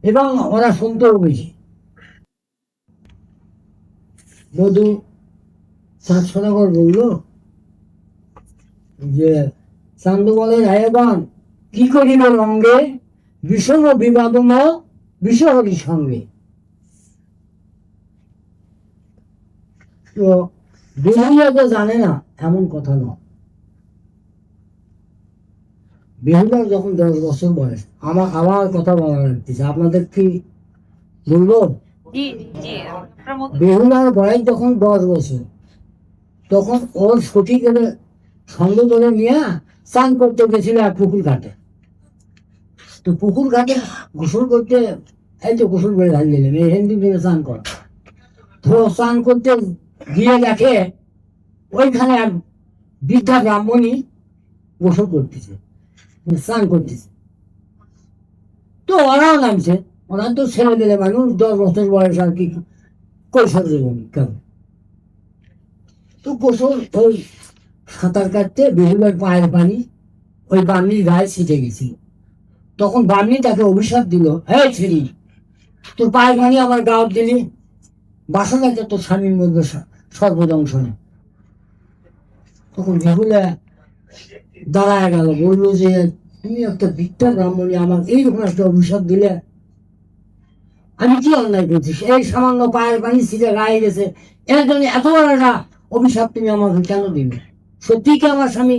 এবং ওরা শুনতেও বেশি। বধূ সাতশনগর বলল যে চান্দু বলে রায়গণ কি করিব রঙ্গে বিষম বিবাদম বিষহরির সঙ্গে। তো বেহুলা তো জানে না এমন কথা নয়। বেহুলার যখন 10 বছর বয়স, আমার কথা বলা লাগতেছে, আপনাদের কি বলবো? বেহুলার বয়স যখন 10 বছর, তখন ওর সখীকে সঙ্গে করে নিয়ে চান করতে গেছিল এক পুকুর ঘাটে। তো পুকুর ঘাটে গোসল করতে, এই তো গোসল করে ঘাট গেলাম, এই হিন্দু করে স্নান কর। তো স্নান করতে গিয়ে দেখে ওইখানে এক বৃদ্ধা ব্রাহ্মণী গোসল করতেছে, স্নান করতেছে। তো ওরাও নামছে, ওরা তো ছেড়ে দিলে মানুষ, 10 বছর বয়স আর কি, কৈশোর জীবন কেমন। তো গোসল ওই সাঁতার কাটতে বেহুলার পায়ের পানি ওই বামনির গায়ে ছিটে গেছিল। তখন বামনি তাকে অভিশাপ দিল, হ্যাঁ ছিড়ি, তোর পায়ের পানি আমার গাও দিলি, বাসনাকে তোর স্বামীর মধ্যে সর্বদংশনে। তখন বেহুলা দাঁড়ায় গেল, বললো যে তুমি একটা বিদ্যা ব্রাহ্মণী আমার এইরকম একটা অভিশাপ দিলে, আমি কি অন্যায় করছি? এই সামান্য পায়ের পানি ছিটে গায়ে গেছে, এর জন্য এত বড় একটা অভিশাপ তুমি আমাকে কেন দিবে? সত্যি কি আমার স্বামী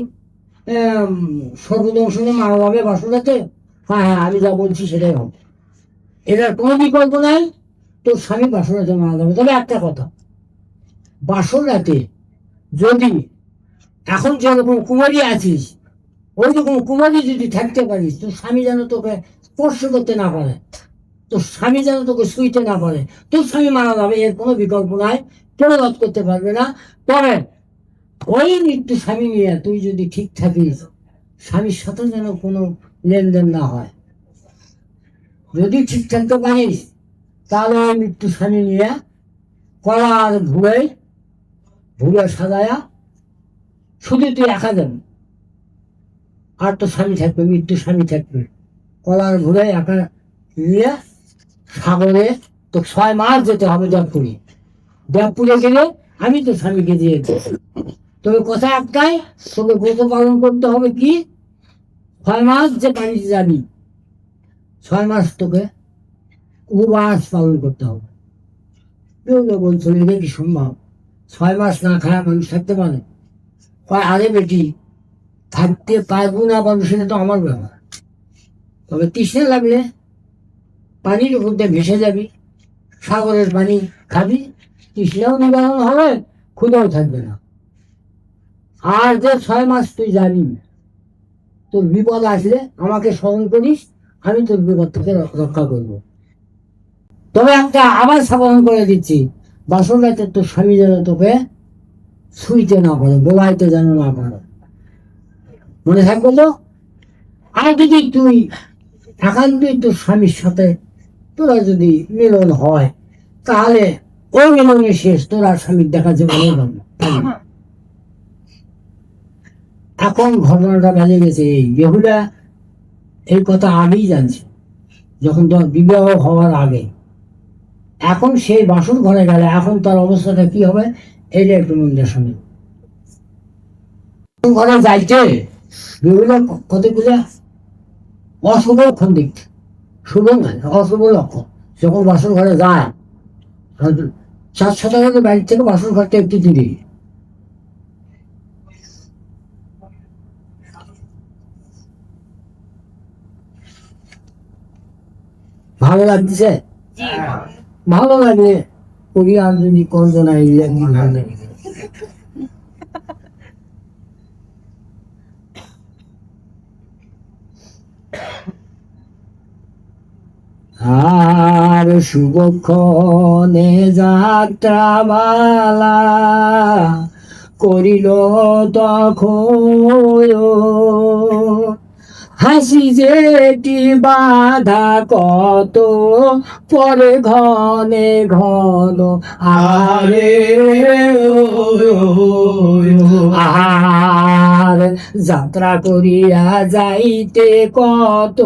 সর্বদংশনে মারা যাবে বাসনাতে? হ্যাঁ হ্যাঁ, আমি যা বলছি সেটাই হবে, এটার কোনো বিকল্প নাই, তোর স্বামী বাসনাতে মারা যাবে। তবে একটা কথা, বাসনাতে যদি এখন যেরকম কুমারী আছিস, ওই রকম কুমারী যদি থাকতে পারিস, তোর স্বামী যেন তোকে স্পর্শ করতে না পারে, তোর স্বামী যেন তোকে শুইতে না পারে, তোর স্বামী মারা যাবে, এর কোনো বিকল্প নাই, কেউ রোধ করতে পারবে না। তবে ওই মৃত্যু স্বামী নিয়ে তুই যদি ঠিক থাকিস, স্বামীর সাথে যেন কোনো লেনদেন না হয়। যদি ঠিক থাকতে পারিস, তাহলে ওই মৃত্যু স্বামী নিয়ে কলার ভুলে সাজায়া শুধু তুই একা যাবি, আর তোর স্বামী থাকবে, মৃত্যু স্বামী থাকবে। কলার ঘুরে একা নিয়ে সাগরে তো 6 মাস যেতে হবে দেবপুরে। দেবপুরে গেলে আমি তো স্বামীকে দিয়ে দেব। তবে কথা একটাই, তোকে ব্রত পালন করতে হবে কি, 6 মাস যে পানিতে যাবি, 6 মাস তোকে উপবাস পালন করতে হবে। বলছিল এটা কি সম্ভব? 6 মাস না খায় মানুষ থাকতে পারে? আরে বেটি, থাকতে পারবো না পারবো সেটা তো আমার ব্যাপার, তবে তৃষ্ণা লাগলে পানির উপর দিয়ে ভেসে যাবি, সাগরের পানি খাবি, তৃষ্ণাও নিবারণ হবে, ক্ষুধাও থাকবে না। আর যে 6 মাস তুই যাবি, তোর বিপদ আসলে আমাকে স্মরণ করিস, আমি তোর বিপদ থেকে রক্ষা করব। তবে একটা আবার সাবধান করে দিচ্ছি, বাসনাতে তোর স্বামী যেন তোকে ছুঁইতে না পারে, বোলাইতে যেন না পারে, মনে থাকবে তো? আর যদি তুই একান্তই তোর স্বামীর সাথে তোরা যদি মিলন হয়, তাহলে ওই মিলনের শেষ, তোর আর স্বামীর দেখা যাবে না। এখন ঘটনাটা বেজে গেছে, এই বেহুলা এই কথা আগেই জানছে, যখন তোর বিবাহ হওয়ার আগে। এখন সেই বাসন ঘরে গেলে এখন তার অবস্থাটা কি হবে, এইটা একটু মনে শুনি। ঘরে যাইতে বেহুলা কতগুলো অশুভ লক্ষণ দেখছে, শুভ নয়, অশুভ লক্ষণ। যখন বাসন ঘরে যায়, 4-6 বাড়ির থেকে বাসন ঘরটা একটু দূরে। ভালো লাগতেছে? ভালো লাগে, কবি আর যদি কল্পনা ভালো লাগে। আর শুভক্ষণে যাত্রামালা করিল তখন, হাসি যেটি বাধা কত পরে ঘনে ঘন, আরে আর যাত্রা করিয়া যাইতে কত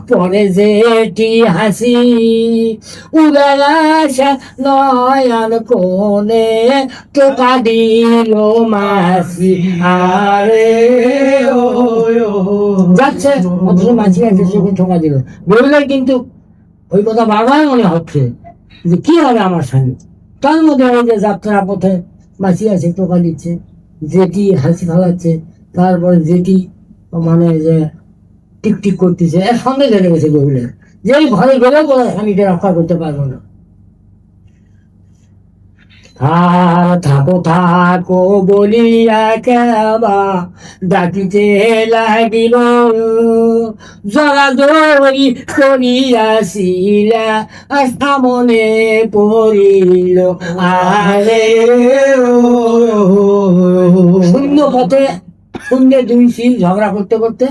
পরে যেটি হাসি, উদাস নয়ন কোণে টোকা দিল মাসি, আরে যাচ্ছে অথচ মাঝি আছে ঠোকা দিল। বেরোলে কিন্তু ওই কথা বারবার মনে হচ্ছে যে কি হবে আমার স্বামী। তার মধ্যে ওই যে যাত্রা পথে মাছি আছে টোকা দিচ্ছে, যেটি হাসি ফালাচ্ছে, তারপরে যেটি মানে যে টিকটিক করতেছে, এর সঙ্গে ধরে গেছে বেরোলে, যে ঘরে গেলেও বলে স্বামীকে রক্ষা করতে পারবো না। আর থাকো থাকো বলিয়া কেবা ডাকিতে লাগিল, জড়াজড়ি করিয়াছিলা সামনে পড়িল। আরে শূন্য পথে শূন্যে দুই শিল ঝগড়া করতে করতে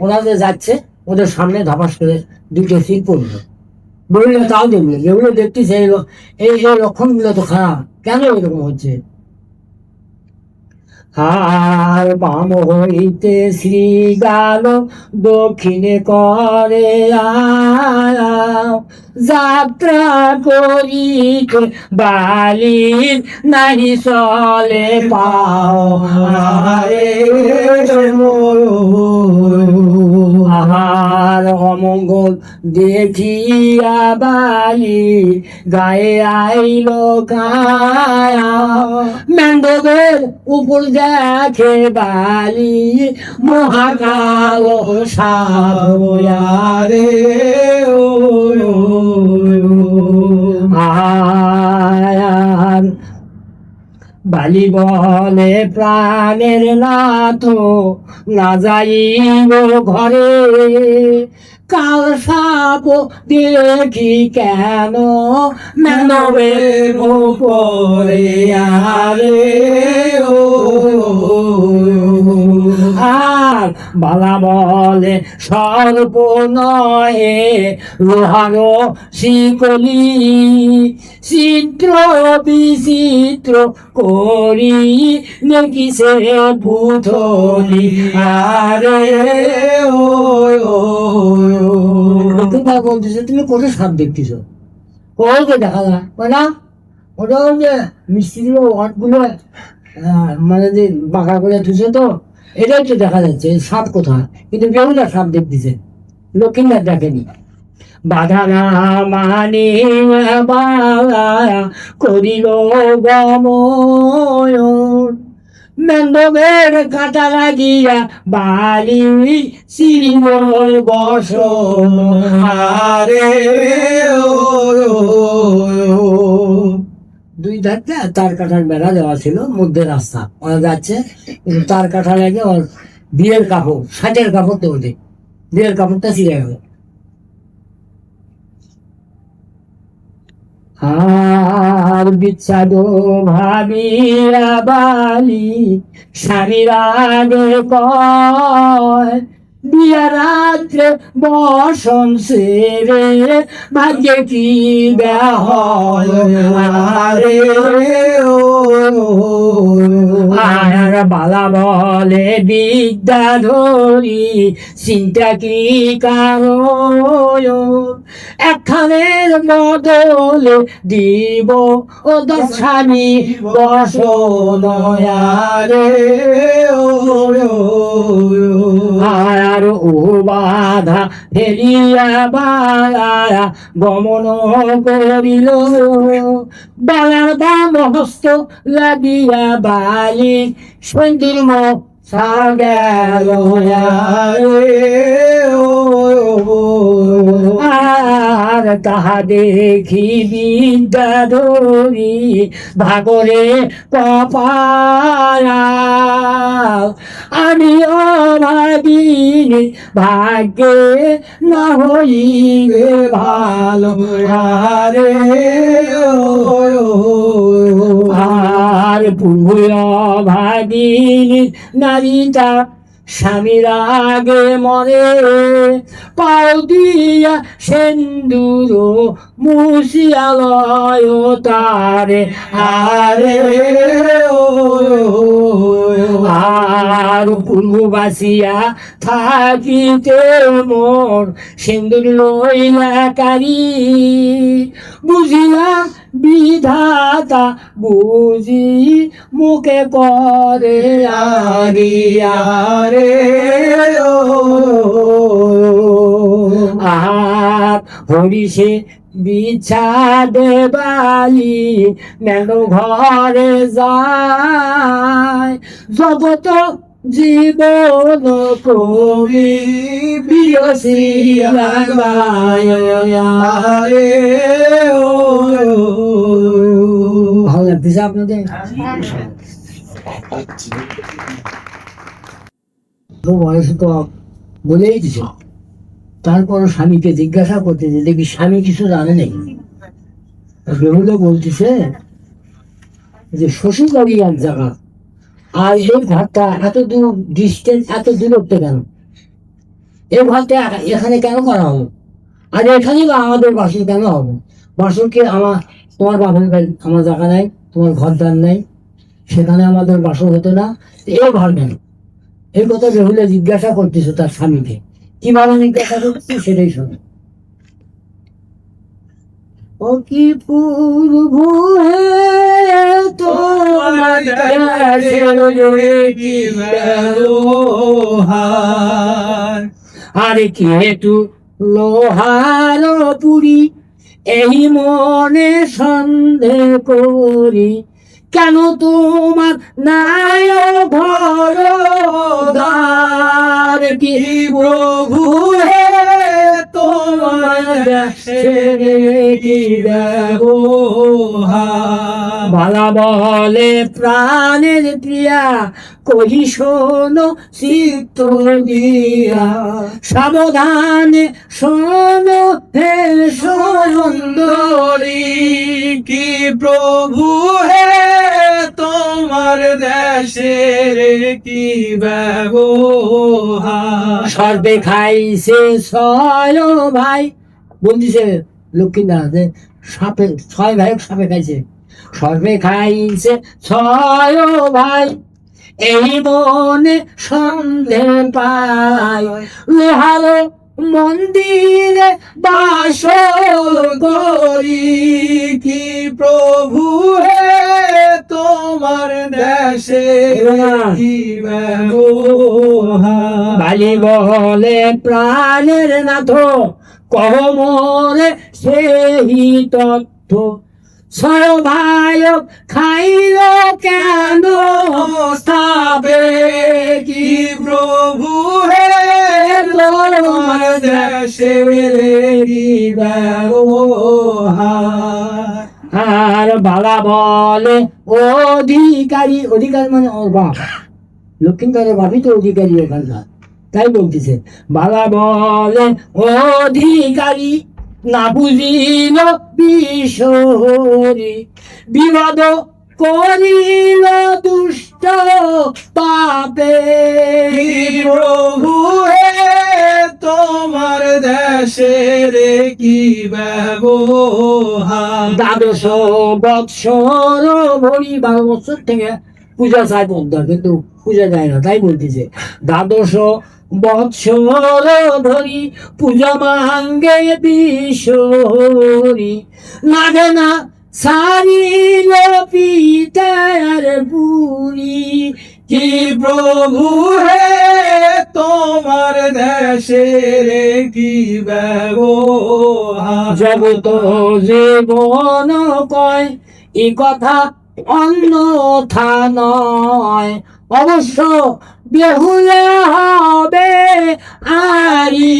ওরা যে যাচ্ছে, ওদের সামনে ধাপাস করে দুটো শিল পড়লো। বললে তাও দেখলে, যেগুলো দেখতেছে এই লক্ষণগুলো তো খারাপ, কেন এরকম হচ্ছে? আর বাম হইতে শ্রী গাল দক্ষিণে করে যাত্রা করিতে বালির নাহি চলে পাও। আহার অমঙ্গল দেখিয়া বালি গায়ে আইল গায়া, মেন্ডবের উপর দেখে বালি মহাকাল সাবয়ারে। আয়ার বালি বলে প্রাণের নাথ না যাইব ঘরে, কাল সাপ দেখি কেন মানবের উপরে। আরে আর বালা বলে সর্প নহে লোহার শিকলি, চিত্র বিচিত্র করি নাকি সে পুথলি। আরে তুমি বলতেছো তুমি কোথায় সাপ দেখতেছ? ওকে দেখা যায় না, ওটা ওই যে মিস্ত্রির ওয়ার্ডগুলো মানে যে বাঁকা করে ধুছে, তো এটাই তো দেখা যাচ্ছে সাপ কোথায়, কিন্তু বেহুলা সাপ দেখতেছে, লক্ষ্মীনাথ দেখেনি। বাধা না মানি করিল গমন, মেন্ডবের কাটা লাগিয়া বালি শ্রীমল বসন। আরে দুই ধারটা তার কাঠার বেড়া দেওয়া ছিল, মধ্যে রাস্তা, ওরা যাচ্ছে, কিন্তু তার কাঠা লাগে ওর বিয়ের কাপড়, ষাটের কাপড় তো ওদের বিয়ের কাপড়টা ছিঁড়ে গেল। আর বিচ্ছাদ ভাবিয়া বালি স্বামীর আগে কয়, বিয়া রাত্রে বসন সেরে ভাগ্যে কি বেহয়। আরে আর বালা বলে বিদ্যা ধরি চিন্তা কি কারণ, একখানের বদলে দিব ও দশানি বসন। আরে আর ও বাধা ফেলিয়া বালা গমন করিল, বালার বাম হস্ত লাগিয়া বালি সন্ধির মশা গেল। আর তাহা দেখি বিদ্যা ধরি ভাগরে কপালা, আমি অভাগিনী ভাগ্যে না হইবে ভালো। আরে আর পুর ভাগিনী নারীটা স্বামীর আগে মরে, পাও দিয়া সেন্দুর মুসিয়ালয় তারে। আরে আর পুনু বাসিয়া থাকিতে মোর সিন্দুর লইলা কারি, বুঝিলাম বিধাতা বুঝি মুখে করে আরে আর হরিষে বিছাদে বালি মেল ঘরে যায়, জগত জীবন কবি বিয়সি ভালো লাগতেছে। লাগতেছে আপনাদের? তো বয়স তো বলেই দিছে, তারপর স্বামীকে জিজ্ঞাসা করতেছে দেখি স্বামী কিছু জানে নেই। বেহুলা বলতেছে যে শ্বশুর বাড়ি এক জায়গা, আর এই ঘরটা এত দূর ডিস্টেন্স, এত দূরত্ব কেন? এই ঘরটা এখানে কেন করা হলো? আর এখানে বা আমাদের বাসন কেন হবে? বাসনকে তোমার বাপের বাড়ি আমার জায়গা নাই, তোমার ঘরদার নাই, সেখানে আমাদের বাসন হতো না, এই ঘর কেন? এই কথা বেহুলা জিজ্ঞাসা করতেছে তার স্বামীকে। কিভাবে জিজ্ঞাসা করতেছে সেটাই শোনো। ও কি পূর্ব হে তোমার কি ব্যবহার, আরে কি হেতু লোহার পুরি এই মনে সন্দেহ করি, কেন তোমার নাই ভরদার? কি প্রভু হে তোমার দেশের কি ব্যবহার। বালা বলে প্রাণের প্রিয়া, কহি শোনো চিত্ত দিয়া, সাবধানে শোনো হে সুন্দরী। কি প্রভু হে তোমার দেশের কি ব্যবহার। সর্বে খাইছে ছয় ভাই, বলতেছে লক্ষ্মীদা যে সাপে, ছয় ভাই সাপে খাইছে। সর্বে খাইছে ছয় ভাই এই মনে সন্দেহ পাই, লোহার মন্দিরে বাস করি। কি প্রভু হে তোমার দেশের কি ব্যবহার। বালি বলে প্রাণের নাথ, কহ মোরে সেই তথ্য, ছয় ভাই খাইল কেন স্থাপে? কি প্রভু হে তোমার দেশের কি ব্যবহার। আর বালা বলে অধিকারী, অধিকার মানে ওর বাপ, লক্ষ্মীন্দরের বাপই তো অধিকারী এখানকার, তাই বলতেছে। বালা বলে অধিকারী না বুঝিল বিশরি, বিবাদ করিল দুষ্ট পাপে। কি প্রভু হে তোমার দেশের কি ব্যবহার। দ্বাদশ বৎসর ভরি, 12 বছর থেকে পূজা চায় পদ্মার, কিন্তু পূজা যায় না, তাই বলতেছে। দ্বাদশ বৎসর ধরি পূজা মাঙ্গে বিশরি, লাগে না সারিল পিতার পুরী। কি প্রভু হে তোমার দেশের কি ব্যবহার। জগত জীবন কয় এ কথা অন্যথা নয়, অবশ্য বেহুলে হবে আরি।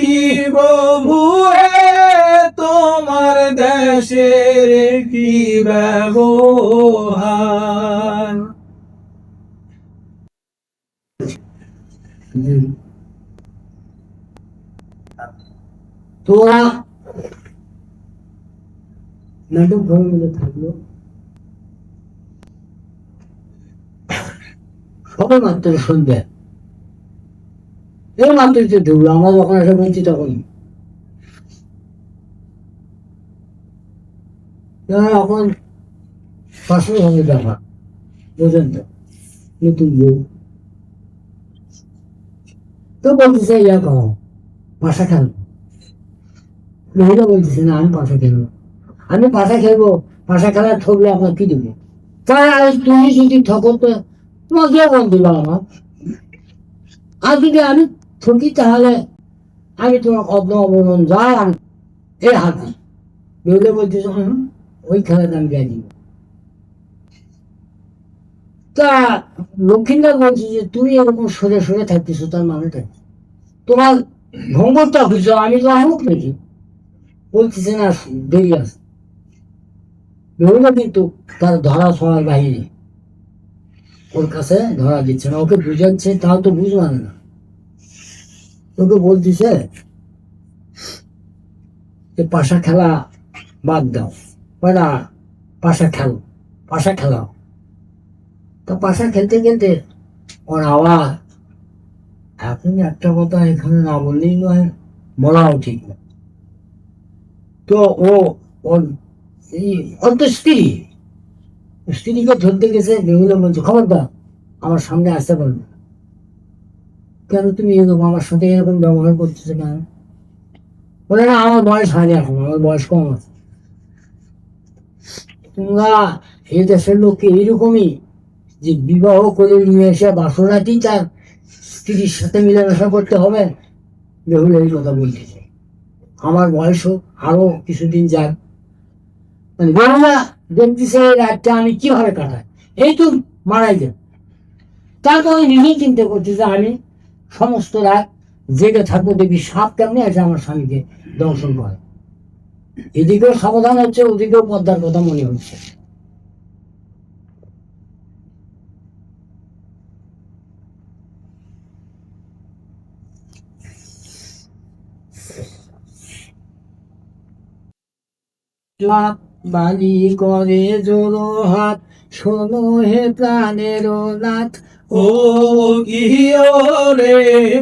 কি প্রভু হে তোমার দেশের কি ব্যবহার। তোরা নাটক ঘরের মধ্যে থাকলো, সবে মাত্র শুনবে, এই মাত্র যে ঢুকলো, আমরা যখন এসে বলছি তখন এখন পাশের সঙ্গে দেখা, বুঝলেন তো, নতুন বউ তো বলতেছে ইয়া কম পাশা খেল, মহিলা বলতেছে না আমি পাশা খেলবো, আমি পাশা খেলবো, পাশা খেলা ঠকলে আপনার কি দেবো? তাই তুমি যদি ঠকো তো তোমার কে বন্ধ দিল আমার, আর যদি আমি ঠকি তাহলে আমি তোমার অদ্ন অবলম্বন যাই আমি এর হাতে। মহিলা বলতেছে ওই খেলাতে আমি গাই দিব। তা লক্ষ্মীন্দর বলছে যে তুমি এরকম সরে সরে থাকতেছো, তার মানেটা তোমার ভঙ্গরটা খুঁজছো, আমি তো আমুক নাকি? বলতেছে না দেরি আছে। বেহুলা কিন্তু তার ধরা ছোঁয়ার বাহিরে, ওর কাছে ধরা দিচ্ছে না, ওকে বুঝাচ্ছে, তাও তো বুঝবান না। ওকে বলতেছে যে পাশা খেলা বাদ দাও, না পাশা খেলো, পাশা খেলাও। তো পাশা খেলতে খেলতে ওর আওয়াজ, এখন একটা কথা এখানে না বললেই নয়, বলাও ঠিক না। তো ও ওর ওর তো স্ত্রীকে ধরতে গেছে, বেহুলা বলছে খবরদার আমার সামনে আসতে পারবে না। কেন তুমি এরকম আমার সাথে এরকম ব্যবহার করতেছো কেন? বলে না আমার বয়স হয়নি এখন, আমার বয়স কম আছে। তোমরা এই দেশের লোককে এইরকমই যে বিবাহ করে নিয়ে এসে বাসরাতেই তার স্ত্রীর সাথে মিলেমিশা করতে হবে? বেহুলা এই কথা বলতেছে। আমার বয়সও আরো কিছুদিন যাক, মানে বেহুলা দেখতেছে রাতটা আমি কিভাবে কাটাই, এই তো মারাই যান। তারপর আমি নিজেই চিন্তা করতেছে আমি সমস্ত রাত জেগে থাকবো, দেখবি সাপ কেমনি আছে আমার স্বামীকে দংশন করে। এদিকেও সাবধান হচ্ছে, ওদিকেও পদ্মার কথা মনে হচ্ছে। বালি করে জোড়ো হাত, শোনো হে প্রাণের নাথ, ও গিয়রে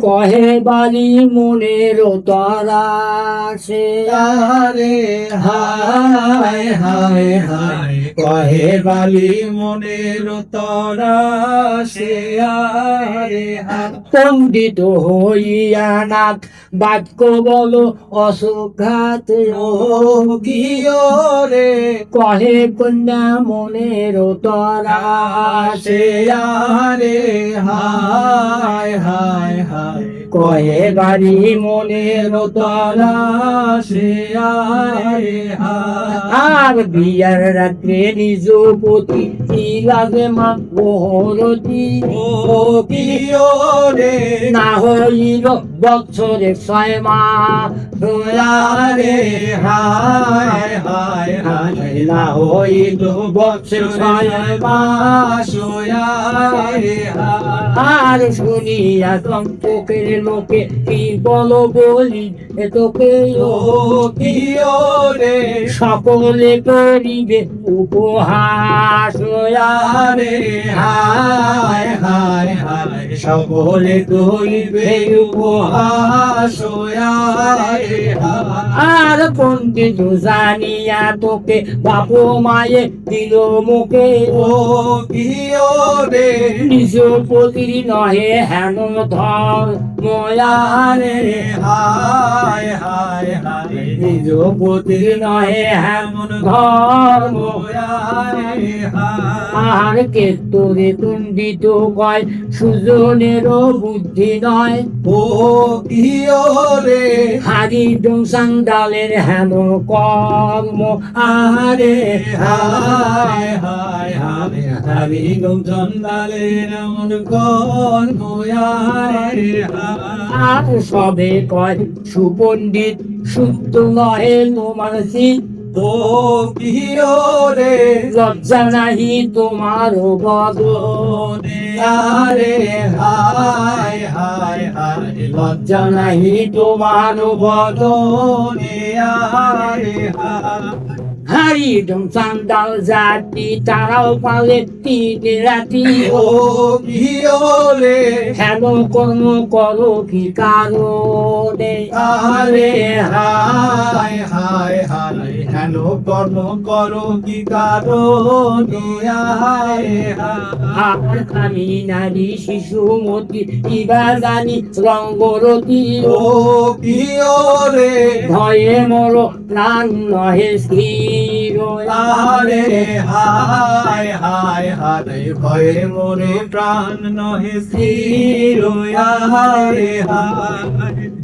কহে বালি মনের তারা সে আরে হায় হায় হায়, কহে বালি মনের তরা সে আরে হায়। পণ্ডিত হইয়া নাথ বাক্য বলো অসুঘাত, ও গিয়রে কহে কন্যা মনের তারা সে আরে হায় হায় হায়, কহে বাড়ি মনের তরা সে আরে হায়। আর বিয়ার রাত্রে নিজ পতি কি লাগে মা মোহরতি, ও গিয়রে না হইল বছরে 6 মাস, আরে হায় হায় হায়, না হইল বছর 6 মাস আরে হায়। আর শুনিয়া চম্পকের লোকে কি বলো বলি এ তোকে, ও গিয়রে সকলে করিবে উপহাস, আরে হায় হায় হায়, সকলে করিবে উপহাস আরে হায়। আর পণ্ডিত জানিয়া তোকে বাপু মায়ে দিল মুখে, ও গিয়রে নিজ পতির নহে হেন ধর ময়ারে, আরে হায় হায় হায়, নিজ পতির নহে হেন এমন ধর্ম, আরে হায়। আর কে তোরে তুণ্ডিত কয় সুজনেরও বুদ্ধি নয়, ও গিয়রে হারি সান্ডালের হেন কর্ম, আরে হায় হায় হায়, হারি গৌচন্দালে এমন কর্ম আরে হায়। আর সবে কয় সুপণ্ডিত শুদ্ধ নহে তোমার চিত, ও গিয়রে লজ্জা নাহি তোমার বদ, আরে হায় হায় হায়, লজ্জা নাহি তোমার বদনে আরে হায়। হারি চান্দাল জাতি তারাও পালে 3 রাতি, ও গিয়রে হেন কর্ম করো কি কারণে, আরে হায় হায় হায়, হেন কর্ম করো কি কারণে আরে হায়। আর আমি নারী শিশুমতি ইবা জানি রঙ্গরতি, ও গিয়রে ভয়ে মর প্রাণ নহে স্থির, আরে হায় হায় হায়, ভয়ে মোরে প্রাণ নহে স্থির আরে হায়।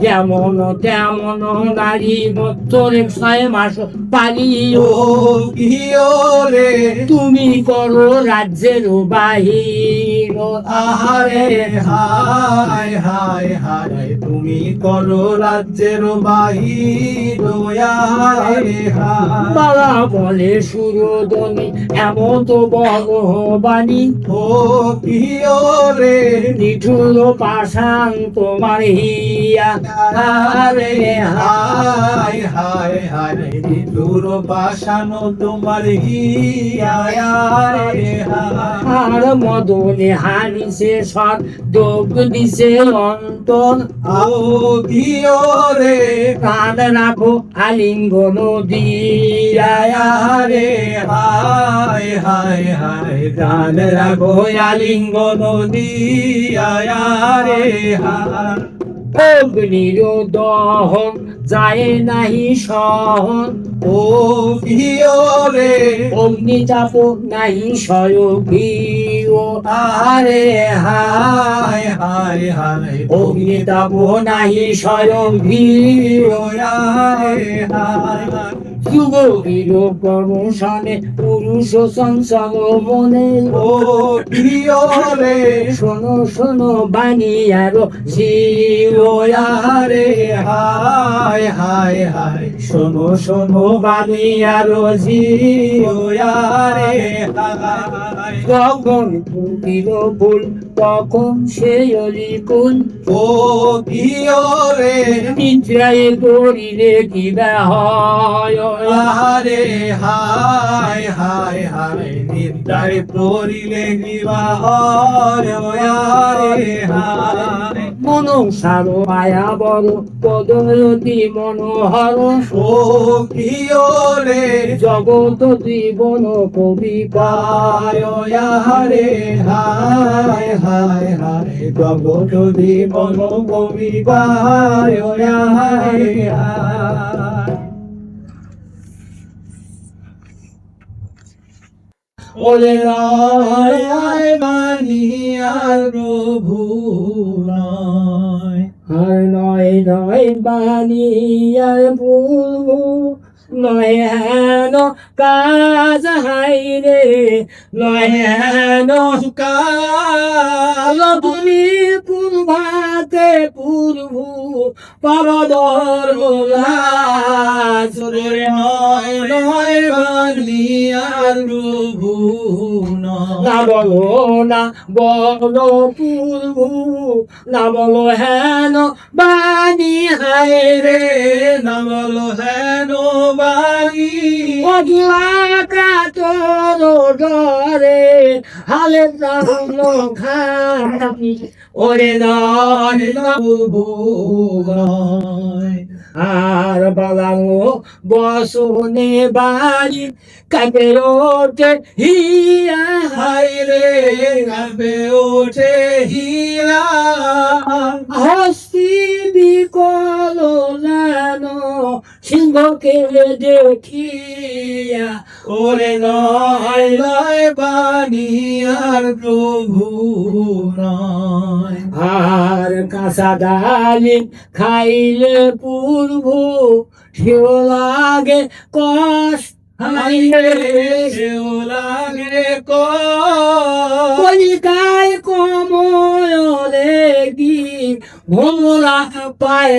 যেমন তেমন নারী বছরে 6 মাস পালি, ও গিয়রে তুমি করো রাজ্যের বাহির, আরে হায় হায় হায়, তুমি করো রাজ্যের বাহির আরে হায়। বাবা বলে সুরদনি এমন তো ভগবানী ও প্রিয় রে নিঠুর পাশান তোমার হিয়া হারে হায় হায় হায় দূর পাশানো তোমার হিয়া রে হায় আর মদনে হারিছে সব ডোব দিছে অন্তর ও প্রিয় রে কাঁদ রাখো আলিঙ্গন দিয়া রে হায় হায় হায় গান রাখো আলিঙ্গন দিয়া রে হায় অগ্নির দহন যায় নাহি সহন ও প্রিয় রে অগ্নি চাপ নাহি সয়গীয় আরে হায় হায় হায় অগ্নি তাপ নাহি সয়গীয় রে হায় যুগীর প্রমোশনে পুরুষ সংসার মনে ও প্রিয় রে শোনো শোনো বাণী আরো শিব রে হায় হায় হায় শোনো শোনো বাণী আরো রে হায় যখন ফুটিল ফুল তখন সে অলিকুল ও প্রিয় রে নিদ্রায় করিলে কিবা হয় রে হায় হায় হায় নিন্দায় পড়িলে বিবাহ রে হায় মন সারো মায়া বড় পদয়তি মনোহর ও প্রিয় রে জগত জীবন কবি পায় রে হায় হায় হায় জগত জীবন কবি রে হায় ওরে রায় বাণী আর প্রভু নয় আর নয় নয় বাণী আর পূর্ব নয় হেন কাজ হাই রে নয় হেন কাল তুমি পূর্বাতে পূর্ব পাবদর রে নয় নয় বাণী আর প্রভু নয় না বলো না বলো পূর্ব না বলো হেন বাণী হাই রে না বলো হেন বাণী অজুয়াকাতর ডরে হালে জানো খানি ওরে নয় প্রভু নয় আর বালাঙ্গো বসনে বাড়ি কাঁপে ওঠে হিয়া হায় রে গাবে ওঠে হীরা হস্তি বিকল লানো সিংহকে দেখিয়া ওরে নয় নয় বাণী আর প্রভু নয় আর কাঁচা ডালিম খাইলে পূর্ব সেও লাগে কষ্ট হায় সেও লাগে কলিকায় কমলে কি ভোমরা পায়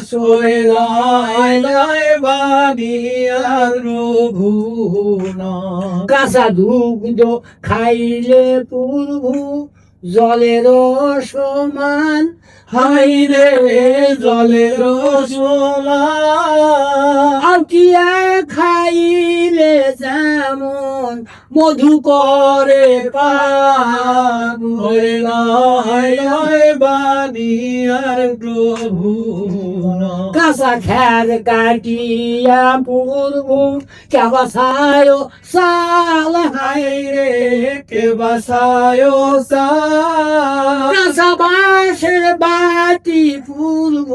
সোরে নয় নয় বাণী আর প্রভু নয় কাঁচা দুগ্ধ খাইলে পূর্ব জলের সমান হায় রে জলের সমান আউটিয়া খাইলে যেমন মধু করে পান ওরে নয় নয় বাণী আর প্রভু নয় কাঁচা খ্যার কাটিয়া পূর্ব কেবাসায় সাল হায় রে কে বাসায় সা কাঁচা বাঁশের বাটি পূর্ব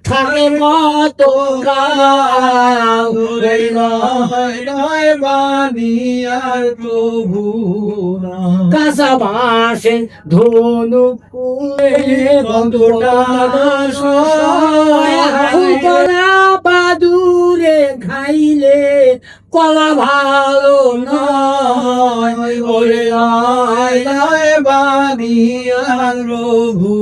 থাকে কত গাও ওরে নয় নয় বাণী আর প্রভু নয় কাঁচা বাঁশের ধনু ফুলে ফুটনা বাদুরে খাইলে কলা ভালো নয় ওরে নয় নয় বাণী আর প্রভু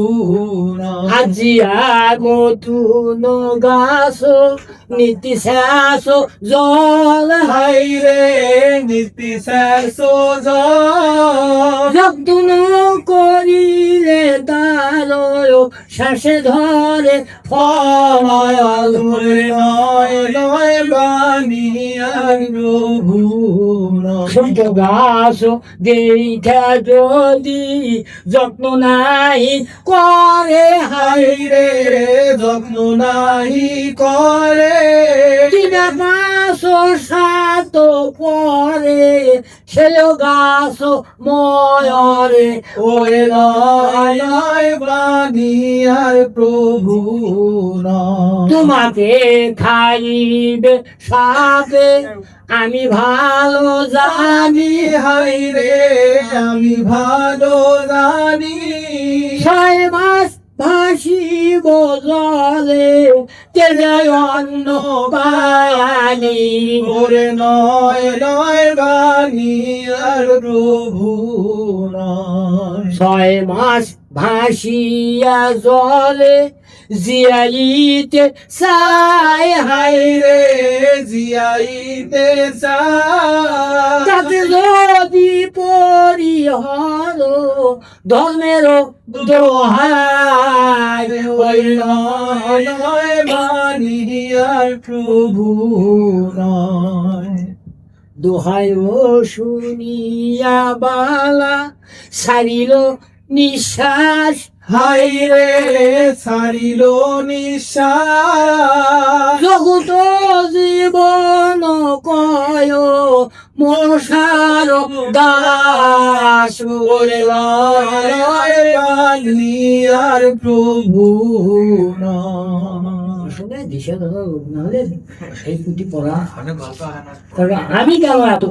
নয় আজিয়া নতুন গাছ নীতি শেষ জল হাইরে নীতি শেষ যত্ন করিলে তার শেষে ধরে ফল ধরে নয় নয় বাণী আর প্রভু সূর্য গাছ দেখা যদি যত্ন নাই করে হাইরে যত্ন নাহি করে কিনা মাস সাত পরে ছেলে গাছ ময়রে ওরে নয় নয় বাণী আর প্রভু নয় তোমাকে খাইবে সাপে আমি ভালো জানি হাইরে আমি ভালো জানি 6 মাস ভাসিব জলে তেলে অন্ন বায়ানি ওরে নয় নয় বাণী আর প্রভু নয় 6 মাস ভাসিয়া জলে জিয়াইতে সাই হাইরে জিয়াইতে তাতে যদি পরিহর ধর্মের দোহাই ওই নয় নয় বাণী আর প্রভু নয় দোহাই ও শুনিয়া বালা সারিল নিঃশ্বাস হাইরে ছাড়িল নিঃশ্বাস জগত জীবন কয় মশার দাস ওরে নয় বাণী আর প্রভু নয় আসলে দিশা নাহলে সেই পুঁথি পড়া তবে আমি কেন এত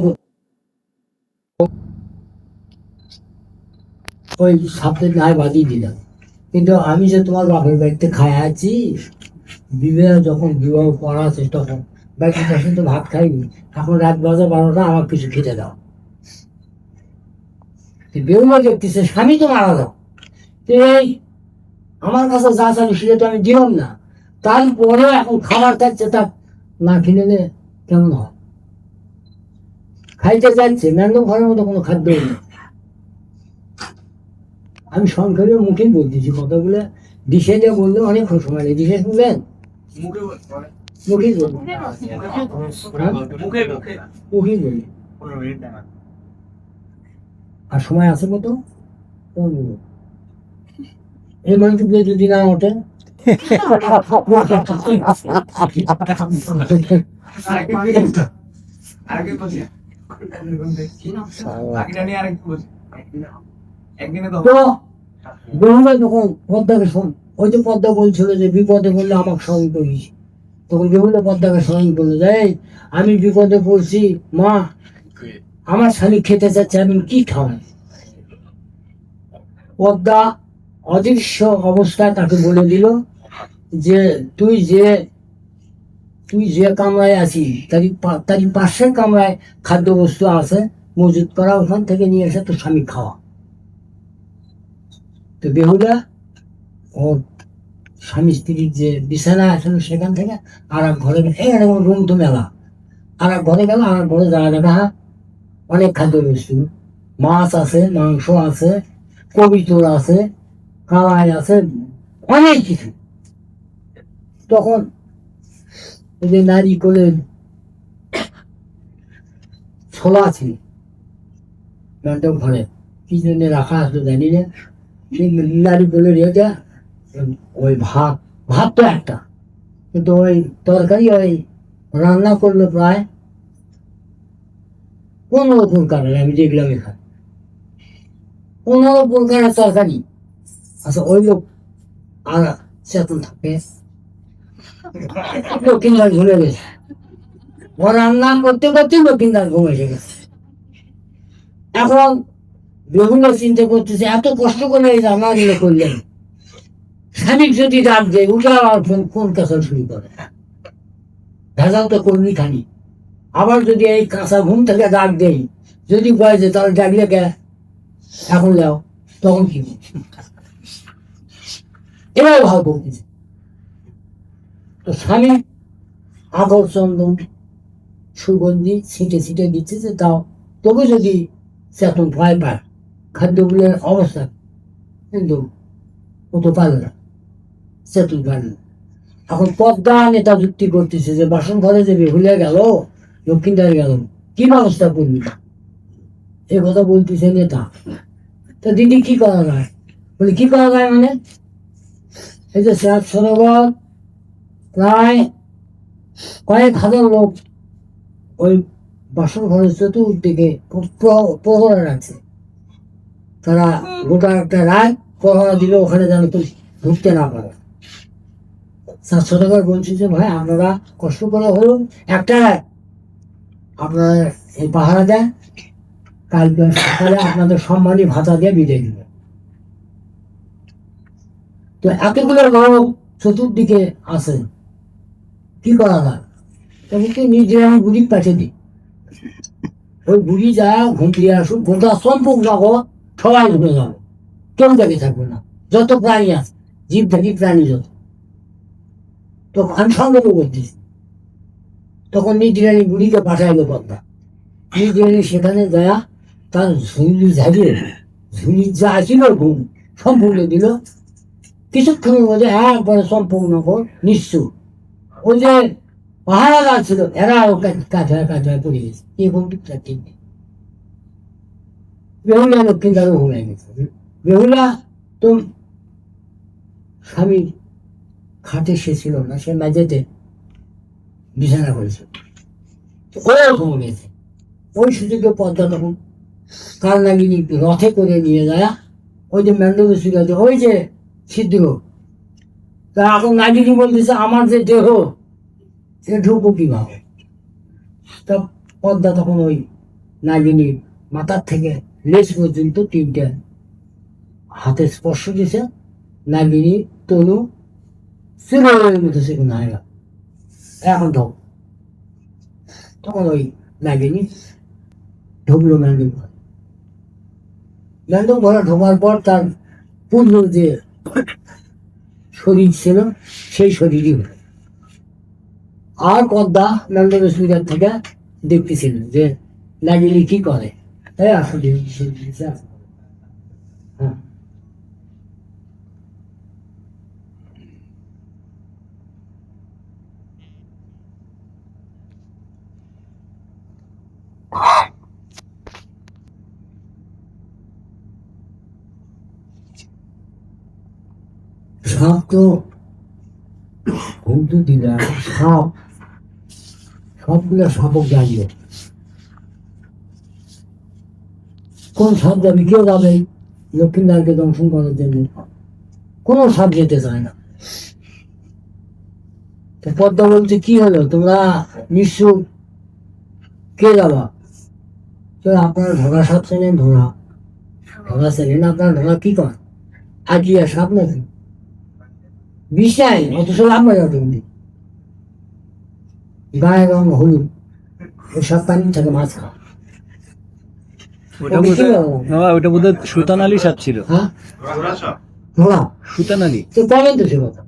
ওই সাপের নাই বাদিয়ে দিলাম কিন্তু আমি যে তোমার বাপের বাড়িতে খায় আছি বিবাহ যখন বিবাহ করা আছে তখন বাড়িতে তখন তো ভাত খাইনি এখন রাত 12টা আমার কিছু খেতে দাও বেউমা দেখতেছে স্বামী তো মারা দাও এই আমার কাছে যা চালু সেটা তো আমি দিলাম না তারপরেও এখন খাবার খাচ্ছে তা না খেলে কেমন হয় খাইতে যাচ্ছে ম্যান্ডম ঘরের মতো কোনো খাদ্য নেই আমি সংক্ষেপে মুখেই বলতেছি কথাগুলো দিশে দিয়ে বললে অনেক সময় নেই দিশে শুনবেন মুখেই বলবো মুখেই বলি আর সময় আছে কত 15 মিনিট এই মানুষগুলো যদি না ওঠে তো বহুরা যখন পদ্মাকে শোন ওই যে পদ্মা বলছিল যে বিপদে পড়লে আমাকে স্মরণ করিস তখন বেহুলা পদ্মাকে স্মরণ করলো যে এই, আমি বিপদে পড়ছি মা আমার স্বামী খেতে চাচ্ছে আমি কি খাওয়াই পদ্মা অদৃশ্য অবস্থায় তাকে বলে দিল যে তুই যে কামরায় আছিস তারই পাশের কামরায় খাদ্যবস্তু আছে মজুত করা ওখান থেকে নিয়ে এসে তোর স্বামী খাওয়া তো বেহুলা ওর স্বামী স্ত্রীর যে বিছানা আসলে সেখান থেকে আর এক ঘরে এখানে রুম তো মেলা আর এক ঘরে গেল আর এক ঘরে যাওয়া দেখা অনেক খাদ্যবস্তু মাছ আছে মাংস আছে কবিতর আছে কালাই আছে অনেক কিছু তখন এই যে নারী কোলে ছোলা ছিল ম্যান্ডম ঘরে কি জন্য রাখা আসলো জানি না সেই নারী কোলে রেখে ওই ভাত তো একটা কিন্তু ওই তরকারি ওই রান্না করলো প্রায় 15 প্রকারের আমি দেখলাম এখানে 15 প্রকারের তরকারি আচ্ছা ওই লোক আর চেতন থাকে লক্ষ্মীদার ঘুরে গেছে ও রান্না করতে করতে লক্ষ্মীদার ঘুম এসে গেছে এখন বিভিন্ন চিন্তা করতেছে এত কষ্ট করে এই রান্না গুলো করলেন স্বামী যদি ডাক দেয় উঠে আর কোন কাছে শুরু করে ভেজাল তো কর্মী খানি আবার যদি এই কাঁচা ঘুম থেকে ডাক দেই যদি কয় যে তাহলে ডাকলে কে এখন যাও তখন কি এবার ভাব করতেছে তো স্বামী আগর চন্দন সুগন্ধি ছিটে ছিটে দিচ্ছে যে তাও তবে যদি চেতন ভয় পায় খাদ্যগুলোর অবস্থা, কিন্তু ও তো পারে না, চেতন পারে না। এখন পদ্মা নেতা যুক্তি করতেছে যে বাসন ঘরে যে বেহুলিয়া গেল, লক্ষ্মীদার গেল, কি ব্যবস্থা করবি, এ কথা বলতেছে নেতা। তো দিদি কি করা যায়? বলে কি করা যায় মানে, এই যে স্যার সরোবর প্রায় কয়েক হাজার লোক ওই বাসন ঘরের চতুর্দিকে প্রহরা রাখছে। তারা গোটা একটা রাত প্রহরা দিলে ওখানে যেন তো ঢুকতে না পারে। স্যার সরোবর বলছে যে ভাই আপনারা কষ্ট করে হলেও একটা রাত আপনারা এই পাহারা দেন, কালকে সকালে আপনাদের সম্মানী ভাতা দিয়ে বিদায় দিবে। তো এতগুলো লোক চতুর্দিকে আছে, কি করা যায়? তবে নিজে আমি বুড়ি পাঠিয়ে দিই, ওই বুড়ি যা ঘুম দিয়ে আসুক, গোটা সম্পূর্ণ জগৎ সবাই ঢুকে যাবে, কেউ দেখে থাকবে না, যত প্রাণী আছে, জীব থাকি প্রাণী যত। তো আমি সংগ্রহ করতেছি, তখন নিজরানি বুড়িকে পাঠাইলো পদ্মা। নিজরানি সেখানে যায় তার ঝুলি ঝাড়িয়ে ঝুলি যা ছিল ঘুম সম্পূর্ণ দিল। কিছুক্ষণের মধ্যে একবারে সম্পূর্ণ নিশ্চুপ। ওই যে পাহাড়া ছিল এরা কাঁচায় কাঁচায় পড়ে গেছে, এরকম ঠিক নেই। বেহুলা লক্ষ্মীদারও ঘুমিয়ে গেছে। বেহুলা তো স্বামী খাটে সে ছিল না, সে মেঝেতে বিছানা করেছে, ওরাও ঘুমিয়ে গেছে। ওই সুযোগে পদ্মা তখন কাল নাগিনী রথে করে নিয়ে যায় ওই যে ম্যান্ডবে ছিল, ওই যে সিদ্ধ। তা এখন নাগিনী বলতেছে আমার যে দেহ সে ঢুকবো কিভাবে? তা পদ্মা তখন ওই নাগিনীর মাথার থেকে লেজ পর্যন্ত তিনটে হাতে স্পর্শ দিয়েছে। নাগিনী তনু সিনেমার মতো সেখানে হয়ে গেল, এখন ঢোক। তখন ওই নাগিনী ঢুকলো ম্যান্ডব ঘরে। ম্যান্ডব ঘরে ঢোকার পর তার পূর্ণ যে শরীর ছিল সেই শরীরই হলো। আর পদ্মা ম্যান্ডবের সুবিধার থেকে দেখতেছিল যে নাগিনী কি করে। তাই আসলে হ্যাঁ, সাপ তো হুমকি দিলে সাপ সবগুলো সাপক জানিয়ে কোন সাপ যাবে, কেউ যাবে লক্ষ্মীনারায়ণকে দংশন করার জন্য, কোনো সাপ যেতে চায় না। তো পদ্মা বলছে কি হলো, তোমরা নিশ্চয় কে যাবা? তো আপনারা ঢোকা সাপ চেনেন, ঢোকা চেনেন, আপনারা ঢোকা কি করেন? আজিয়া সাপ নাকি বিষাই, অথচ আপনারা তুমি গায়ে রং হলুদ, ওই সব পানি থেকে মাছ খাও। ওটা বোধহয় সুতান আলী সাপ ছিল। হ্যাঁ, ধোড়া সুতান আলী তো বলেন তো সে কথা।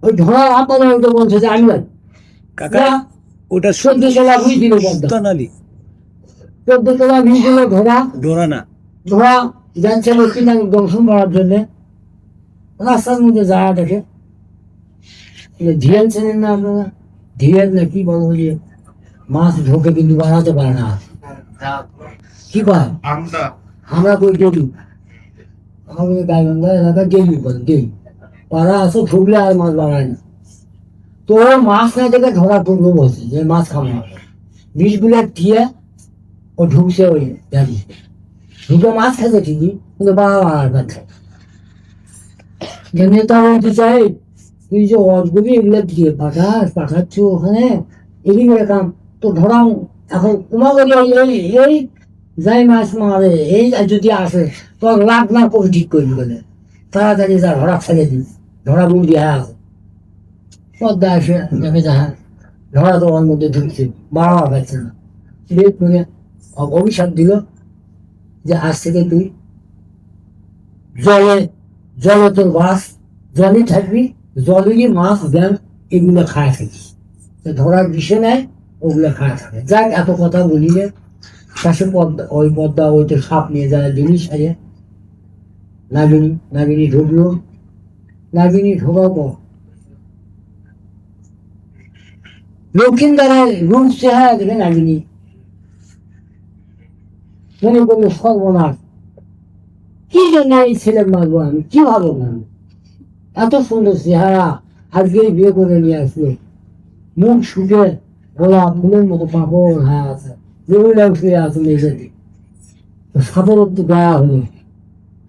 ওই ধোড়া আপনারা ওটা বলছে যে আমি কাকা, ওটা 14 বুঝ দিল পদ্মা, সুতান আলী, 14 বুঝ দিল ধোড়া। ডোরানা। ধোড়া যাচ্ছে লক্ষ্মীনারায়ণ দংশন করার জন্য, রাস্তার মধ্যে যাওয়া দেখে ধিয়াল চেনেন না আপনারা? ধিয়াল না কি বলো, যে মাছ ঢোকে কিন্তু বাড়াতে পারে না, কি কয় আমরা কই গেলু, আমাদের গাইবান্ধা এলাকা গেলু বলে, গেলু পাড়া আছে ঢুকলে আর মাছ বাড়ায় না। তো মাছ না দেখে ধরা করবো বলছে যে মাছ খাবো না, বিষগুলা দিয়ে ও ঢুকছে ওই জানি, ঢুকে মাছ খেতে ঠিকই কিন্তু বাড়ার পাচ্ছে। যে নেতা বলতে চাই তুই যে অজগুলি এগুলো দিয়ে পাঠাচ্ছ ওখানে, এদিকে কাম তো ধরাও এখন তোমাকে এই যাই মাছ মারে এই যদি আসে তোর লাখ না করে ঠিক করবি বলে তাড়াতাড়ি যা ধরা ছেড়ে দিই, ধরা গুল দিয়ে আসে। পদ্মা এসে দেখে যা ধরা তো ওর মধ্যে ঢুকছে, বাড়াও পাচ্ছে না। লেট মানে অভিশাপ দিল যে আজ থেকে তুই জলে তোর বাস, জলে থাকবি, জলেরই মাছ ব্যাং এগুলো খায় থাকিস। ধরার বিষয় নেয়, ওগুলো খায় থাকে। যাক, এত কথা বলিলে পাশে পদ্মা, ওই পদ্মা ওইটা সাপ নিয়ে যায় জিনিস আছে। নাগিনী ঢুকলো, নাগিনী ঢোকার পর লক্ষ্মীন্দারের রূপ চেহারা দেখে নাগিনী মনে করলো সর্বনাশ, কি জন্য এই ছেলে মারবো আমি, কি ভালো না, এত সুন্দর চেহারা, আজকে বিয়ে করে নিয়ে আসলো, মুখ শুকে গোলাপ ফুলের মতো পাপড় হ্যাঁ আছে, যেগুলো শুয়ে আছে মেঝেতে। সাপের একটু দয়া হলো,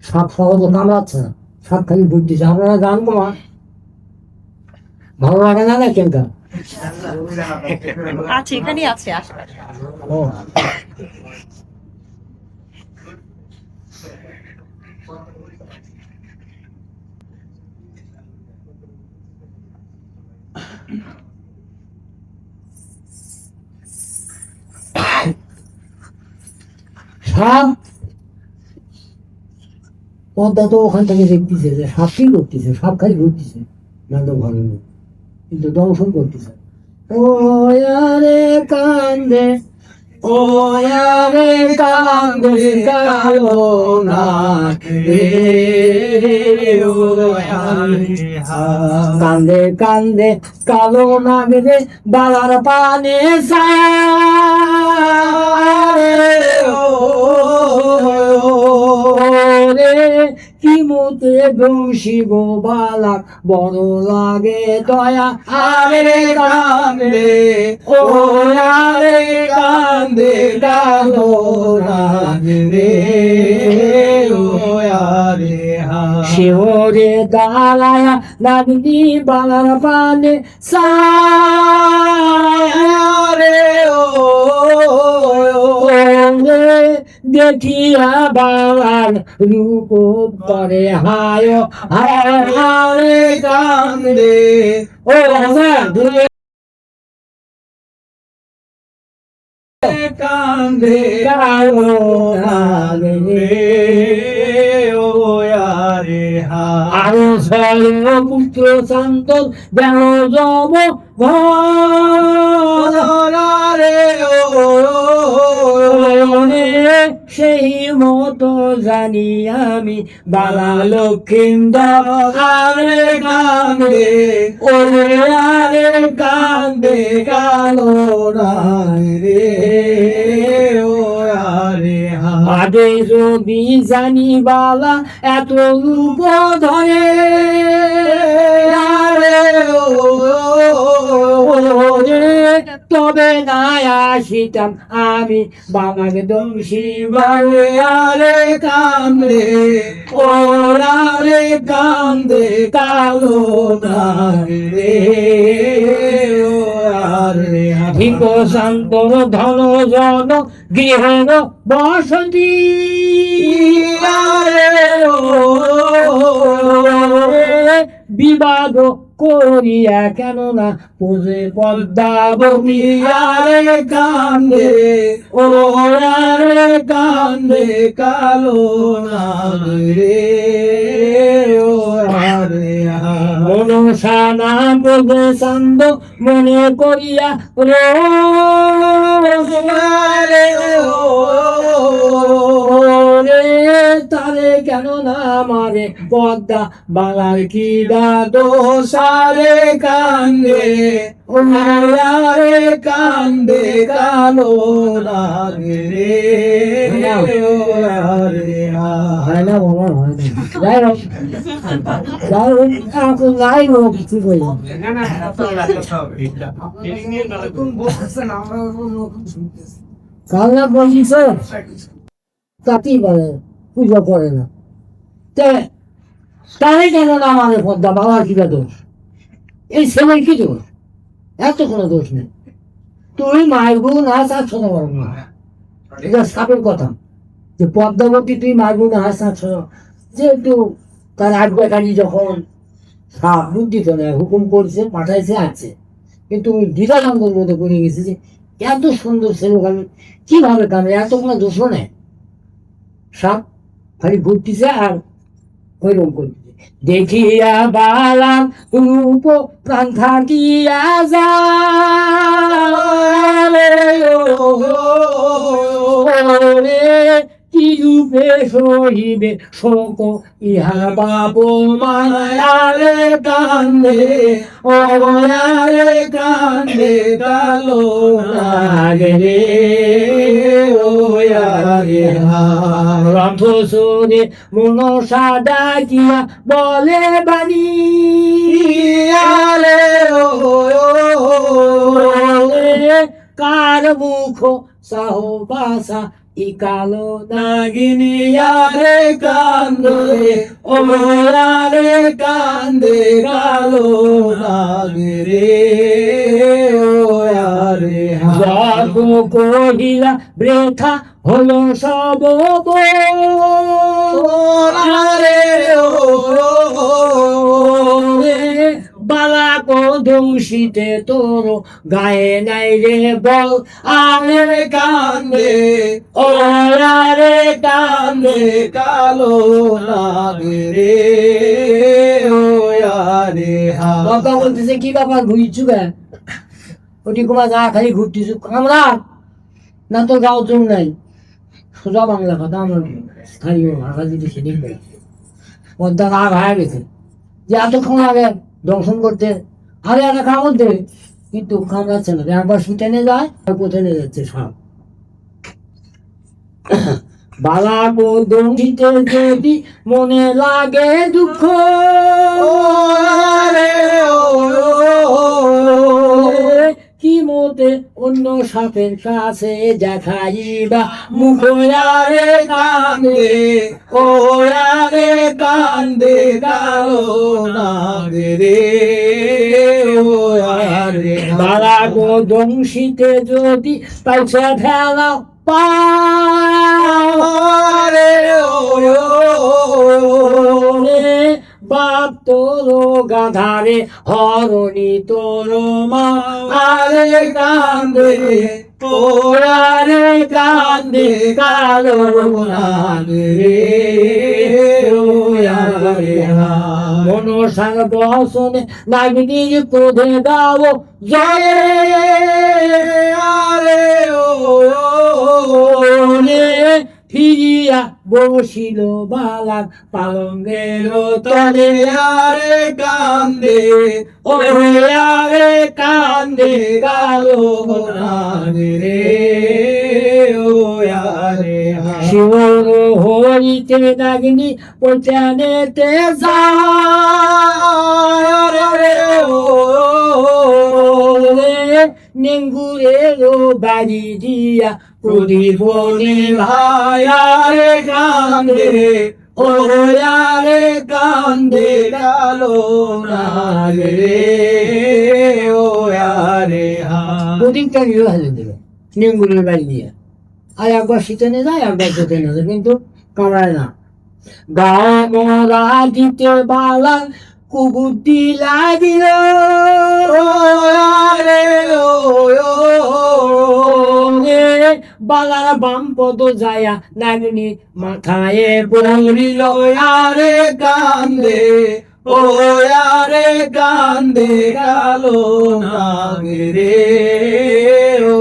সাপ সহজে কামড়াচ্ছে না, সাপ খালি ঘুরতেছে। আপনারা গান কমান ভালো লাগে না কেন গান? আছে, এখানেই আছে আশেপাশে। ও সাপ পদ্মা তো ওখান থেকে দেখতেছে যে সাপ কি করতেছে, সাপ খালি ঘুরতেছে, না তো ভালো নেই, কিন্তু দংশন করতেছে। ও আরে কান্দে, ও আরে কান্দে কালো নাগ রে, ও আরে কান্দে কান্দে কালো নাগ রে, বালার পানে সারে, রে কি মতে দোষী গো বালাক, বড় লাগে দয়া, আরে কান্দে, ও আরে কান্দে কালো নাগ রে, ও আরে শিওরে দালায়া নাগিনী বালার পানে সারে, ও দেখিয়া বালার রূপ করে হায়, হায় কান্দে, ও কান্দে কালো নাগ রে, ও আরে আরো সর্ব পুত্র শান্তন যেন জব ঘরে, সেই মতো জানি আমি বালা লক্ষ্মীন্দর, আরে কান্দে, ও আরে কান্দে কালো নাগ রে, ও আরে আগে যদি জানি বালা এত রূপ ধরে, আরে তবে না আসিতাম আমি বাবাকে দংশী বারে, আরে কান্দে, ও আরে কান্দে কালো নাগ রে, ও আরে ভিক শান্ত ধন জন গৃহণ বসতি, আরে বিবাদ করিয়া কেন না পোজে পদ্মাবতী, আরে কান্দে, ও আরে কান্দে কালো নাগ রে, ও আরে মনসা নাম পোজে চান্দ মনে করিয়া রে, রে তারে কেন না মারে পদ্মা বালার কি দোষারে কান্দে, ও আরে কান্দে কালো নাগ রে, ও আরে হয় না বাবা, হয় না, যাই হোক যাই হোক এখন যাই হোক কিছু কই কান্না বলছে তাতেই বলে পুজো করে না, তারে কেন না মানে পদ্মা বাবার কি দোষ, এই ছেলের কি দোষ, এত কোনো দোষ নেই, তুই মায়ের গুণ হাস আর ছোট বড় মা, এটা সাপের কথা যে পদ্মাবতী তুই মায়ের গুণ হাস আর ছোট, যেহেতু তার আজ্ঞাকারী যখন সাপ বুদ্ধি তো নেয় হুকুম করছে পাঠাইছে আছে, কিন্তু দ্বিধাদ্বন্দ্বের মধ্যে করে গেছে যে এত সুন্দর ছেলে আমি কিভাবে কামে, এত কোনো দোষও নেই, সাপ খালি ঘুরতেছে আর ওইরকম করতেছে, দেখিয়া বালার রূপ প্রাণ থাকিয়া যায় কি রূপে সহিবে শোক ইহা বাপ মায়ারে কান্দে অবয়ারে কান্দে কালো লাগে ওয়ারে রথ শুনে মনসা ডাকিয়া বলে বাণী আরে কার মুখ সাহবাসা ই কালো নাগিনী আরে কান্দে ও আরে কান্দে কালো নাগরে ও আরে জগ কহিলা বৃথা হলো সব আরে বালা কদংশিতে তোর গায়ে নাই রে বল আরে কান্দে ও আরে কান্দে কালো লাগে ও আরে বাবা বলতেছে কি ব্যাপার ঘুরিছু গে ওটি কুমা যা খালি ঘুরতেছু আমরা না তো গাও চুম নাই সোজা বাংলা কথা আমার খালি ভাষা যদি সেদিন নেই পদ্মা রাগ হয়ে গেছে যে এতক্ষণ লাগে দর্শন করতে আরে একটা কামড় দেবে কিন্তু কামড়াচ্ছে না একবার শুতে নিয়ে যায় আর কোথায় নিয়ে যাচ্ছে সব বালা দংশিতে যদি মনে লাগে দুঃখ কি মতে অন্য সাপের কাছে দেখাইবা মুখ আরে কান্দে ও আরে কান্দে কালো নাগরে ও আরে বালা গো দংশিতে যদি পাইছে ফেলা পারে বাপ তোর গাধারে হরণি তোর মা আরে কান্দে ওরে কান্দে কালো নাগরে মনসার বসনে নাগিনী ক্রোধে গাও জয় আরে ফিরিয়া বসিল বালার পালঙ্গের তলে আরে কান্দে ও আরে কান্দে কালো নাগরে ও আরে শিবর হইতে নাগিনী পচানেতে যায় নেঙ্গুরের বাড়ি দিয়া প্রদীপ নিভায়ারে কান্দে ও আরে কান্দে কালো নাগরে ও আরে প্রদীপটা নিয়ে হালে দেবে নেঙ্গুরের বাড়ি দিয়া আর একবার শীতে নিয়ে যায় একবার শীতে নিয়ে যায় কিন্তু কামড়ায় না গাঁ মরা দিতে বালা কুবুদ্ধি লাগিল বালার বাম পদ যায়া নাগিনী মাথায় পড়িল আরে কান্দে ও আরে কান্দে কালো নাগরে ও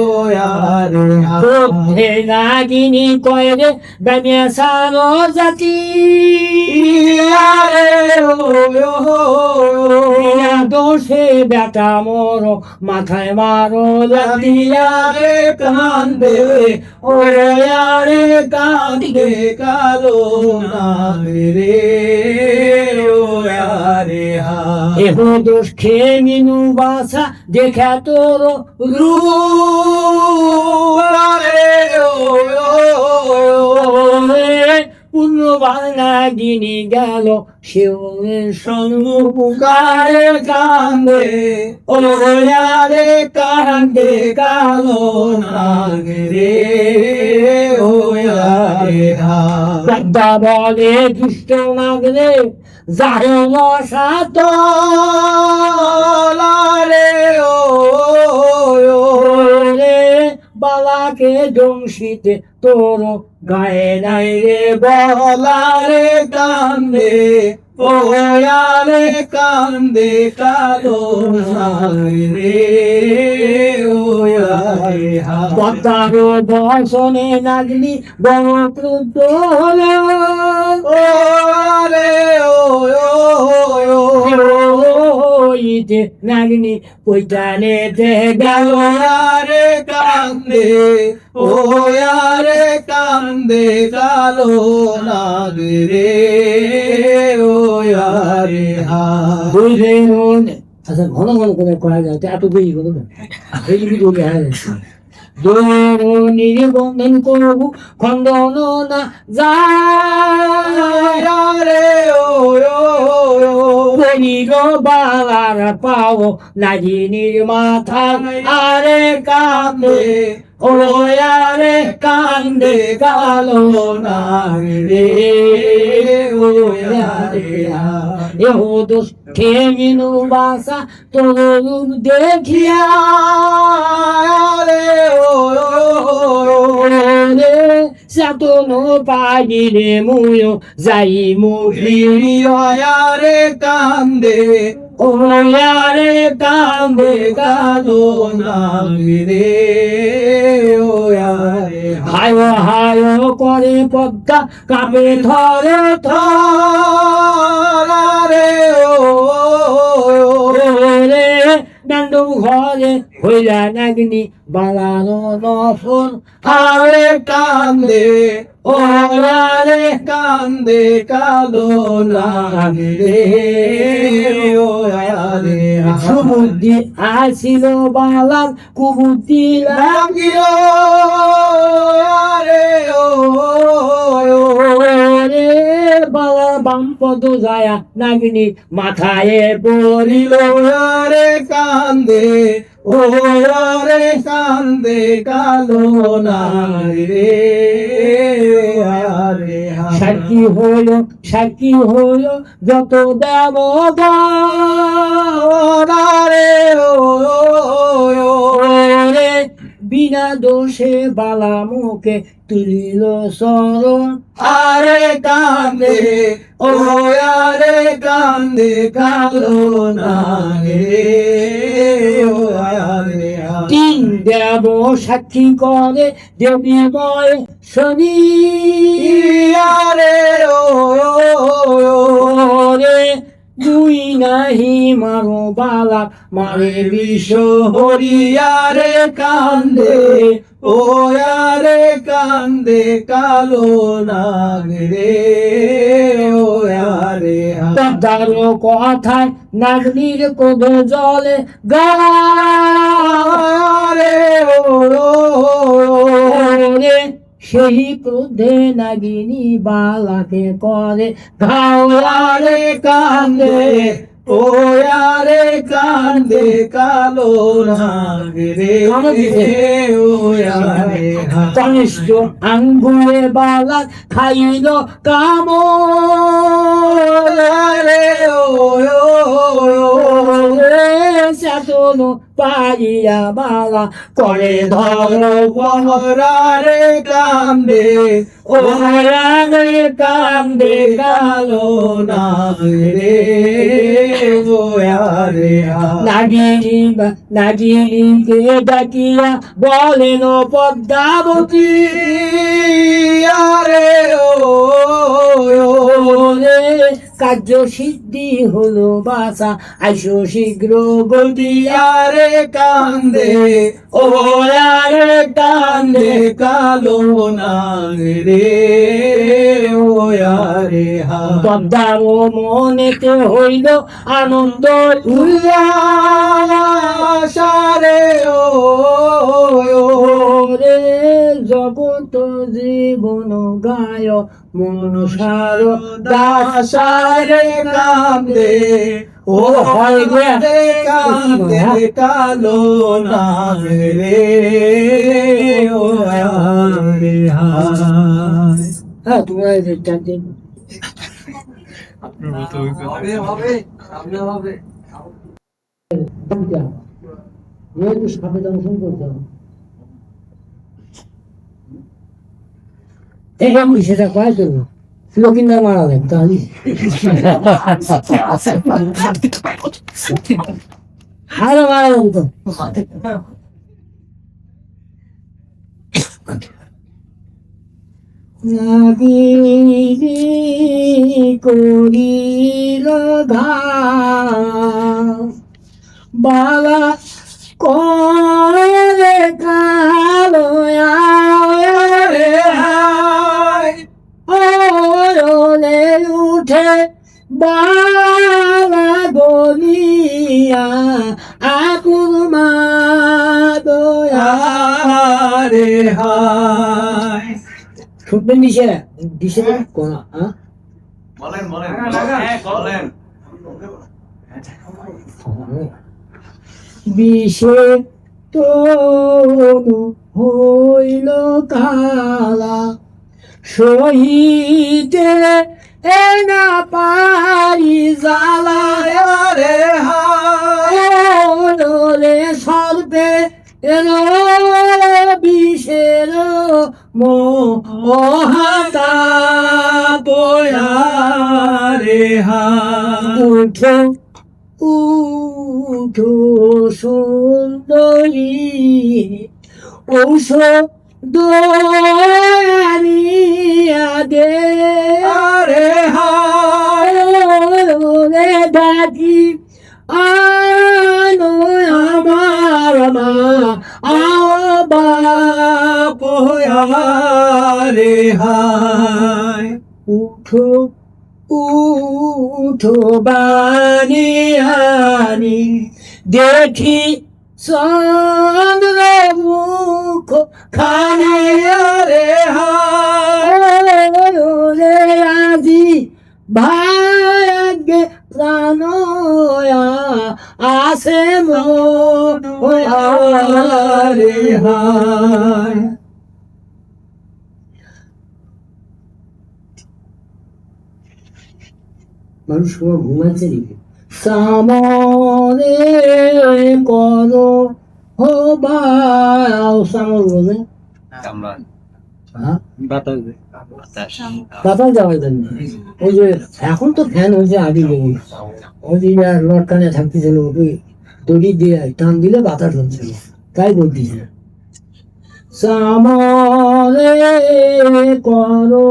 আরে নাগিনী কয়রে বেমেসার জাতি আরে দোষে বেটা মোর মাথায় মারো লাদিয়া রে কান্দে ও আরে কান্দে কালো নাগরে ও আরে এহ দোষ খেয়ে মিনু বাসা দেখা তোর পূর্ণ বাঙালিনী গেল শিবের সম্মুখারে কান্দে ও আরে কান্দে কালো নাগরে ও আরে পদ্মা বলে দুষ্ট নাগরে যাহল সাত রে ও বালাকে দংশিতে তোর গায়ে নাই রে বলারে কান্দে ও আরে কান্দে কালো নাগ রে ও আরে হায় পদ্মার দর্শনে নাগনি বড় ক্রুদ্ধ হলো ও আরে ও ইতে নাগনি পৈতানে গেল আরে কান্দে ও আরে কান্দে কালো নাগ রে ও আরে হায় বুঝলে আচ্ছা ঘন ঘন করে করা যায় এত বেশি করে এই যদি বলে হ্যাঁ নির্বন্ধন করবু খণ্ডন না যায় আরে ও বালার পাও নাজিনীর মাথা আরে কান্দে ও আরে কান্দে কালো নাগ রে ও আরে এহো দোষ খেমিনু বাসা তোর দেখিয়া আরে ও রে সাতনো পাইলে মুয়ো যাই মুহিরি আরে কান্দে ও আরে কান্দে কালো নাগ রে ও আরে হায় হায় করে পদ্মা কাপে ধরে আরে ও রে নান্দু ঘরে হইলা নাগনি বালানো নফর আরে কান্দে ও আরে কান্দে কালো নাগ রে ও আরে সমুদ্রে আসিল বালার কুবুদ্ধি লাগিল আরে ও রে বালা বাম পদ যায় নাগনি মাথায় পড়িল আরে কান্দে ও আরে কান্দে কালো নাগ রে আরে সাক্ষী হইল যত দেবগণ আরে ও রে বিনা দোষে বালা মুখে তুলিল শরণ আরে কান্দে ও আরে কান্দে কালো নাগ রে ও আরে তিন দেব সাক্ষী করে দেবীময় শনি আরে ও রে দুই নাহি মারো বালা মারে বিষ হরি আরে কান্দে ও আরে কান্দে কালো নাগ রে ও আরে পদ্মার কথায় নাগনির কোদ জলে আরে রে সেই ক্রোধে নাগিনী বালাকে করে আরে কান্দে ও আরে কান্দে কালো নাগ রে ও আরে কনিষ্ঠ আঙ্গুলে বালা খাইল কাম আরে ও সাতন পাইয়া বালা করে ধর আরে কান্দে ও রাগে কান্দে কালো নাগ রে ও আরে নাগিনীকে ডাকিয়া বলেন পদ্মাবতী আরে ও রে কার্য সিদ্ধি হলো বাসা আইসো শীঘ্র গতি আরে কান্দে ও আরে কান্দে কালো নাগ রে ও আরে পদ্মার মনেতে হইল আনন্দ উল্লাস রে ও রে জগত জীবন গায় মনসার দাস দাসারে কান্দে ও হয় রে কান্দে কালো নাগ রে ও আরে হ্যাঁ তোমরা চারটে হবে হবে সামনে হবে যেহেতু সাপে দংশন করতে হবে এই আমি সেটা কয় দেবো লকিন্দর মারা যাবে তাহলে আরো মারা যাবে তো নাগিনী করিল ঘাস বালা করে কালো রে হায় ওরে উঠে বালা গলিয়া আকুল মা দয়া রে হায় শুনবেন দিশে কোন বলেন বলেন বিষে তনু হইল কালা সহিতে না পারি জ্বালা রে হায় রে সর্বে বিষের মহাতা বয়া রে হায় উঠো উঠো সুন্দরী ঔষধ আনিয়া দে রে হায় রে ডাকি আনো আমার মা আবা বয়া রে হায় উঠো উঠো বানিয়ানি দেখি চন্দ্র মুখ খানি রে হায় রে আজি ভাগ্যে প্রাণ আছে রে হায় মানুষ সময় ঘুমাচ্ছে নাকি সামনে করো হো বাও সামর বলে বাতাস যাওয়ার জন্য ওই যে এখন তো ফ্যান হয়েছে আগে যেমন ওই যে লটকানে থাকতেছিল ওই দড়ি দিয়ে টান দিলে বাতাস হচ্ছিল তাই বলতেছে সামনে করো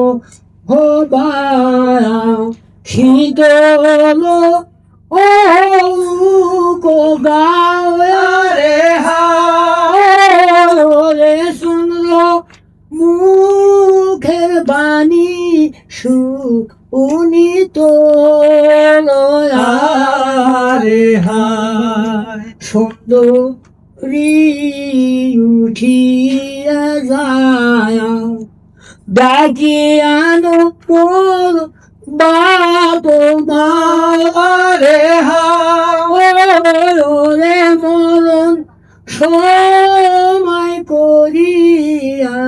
হো বাও শীতল ও গাও রে হায় রে শুনল মুখের বাণী সুনিত রে হায় সুন্দরী উঠিয়া যায় ডাকি আনো মোর বাপ মা রে হায় রে মরণ সময় করিয়া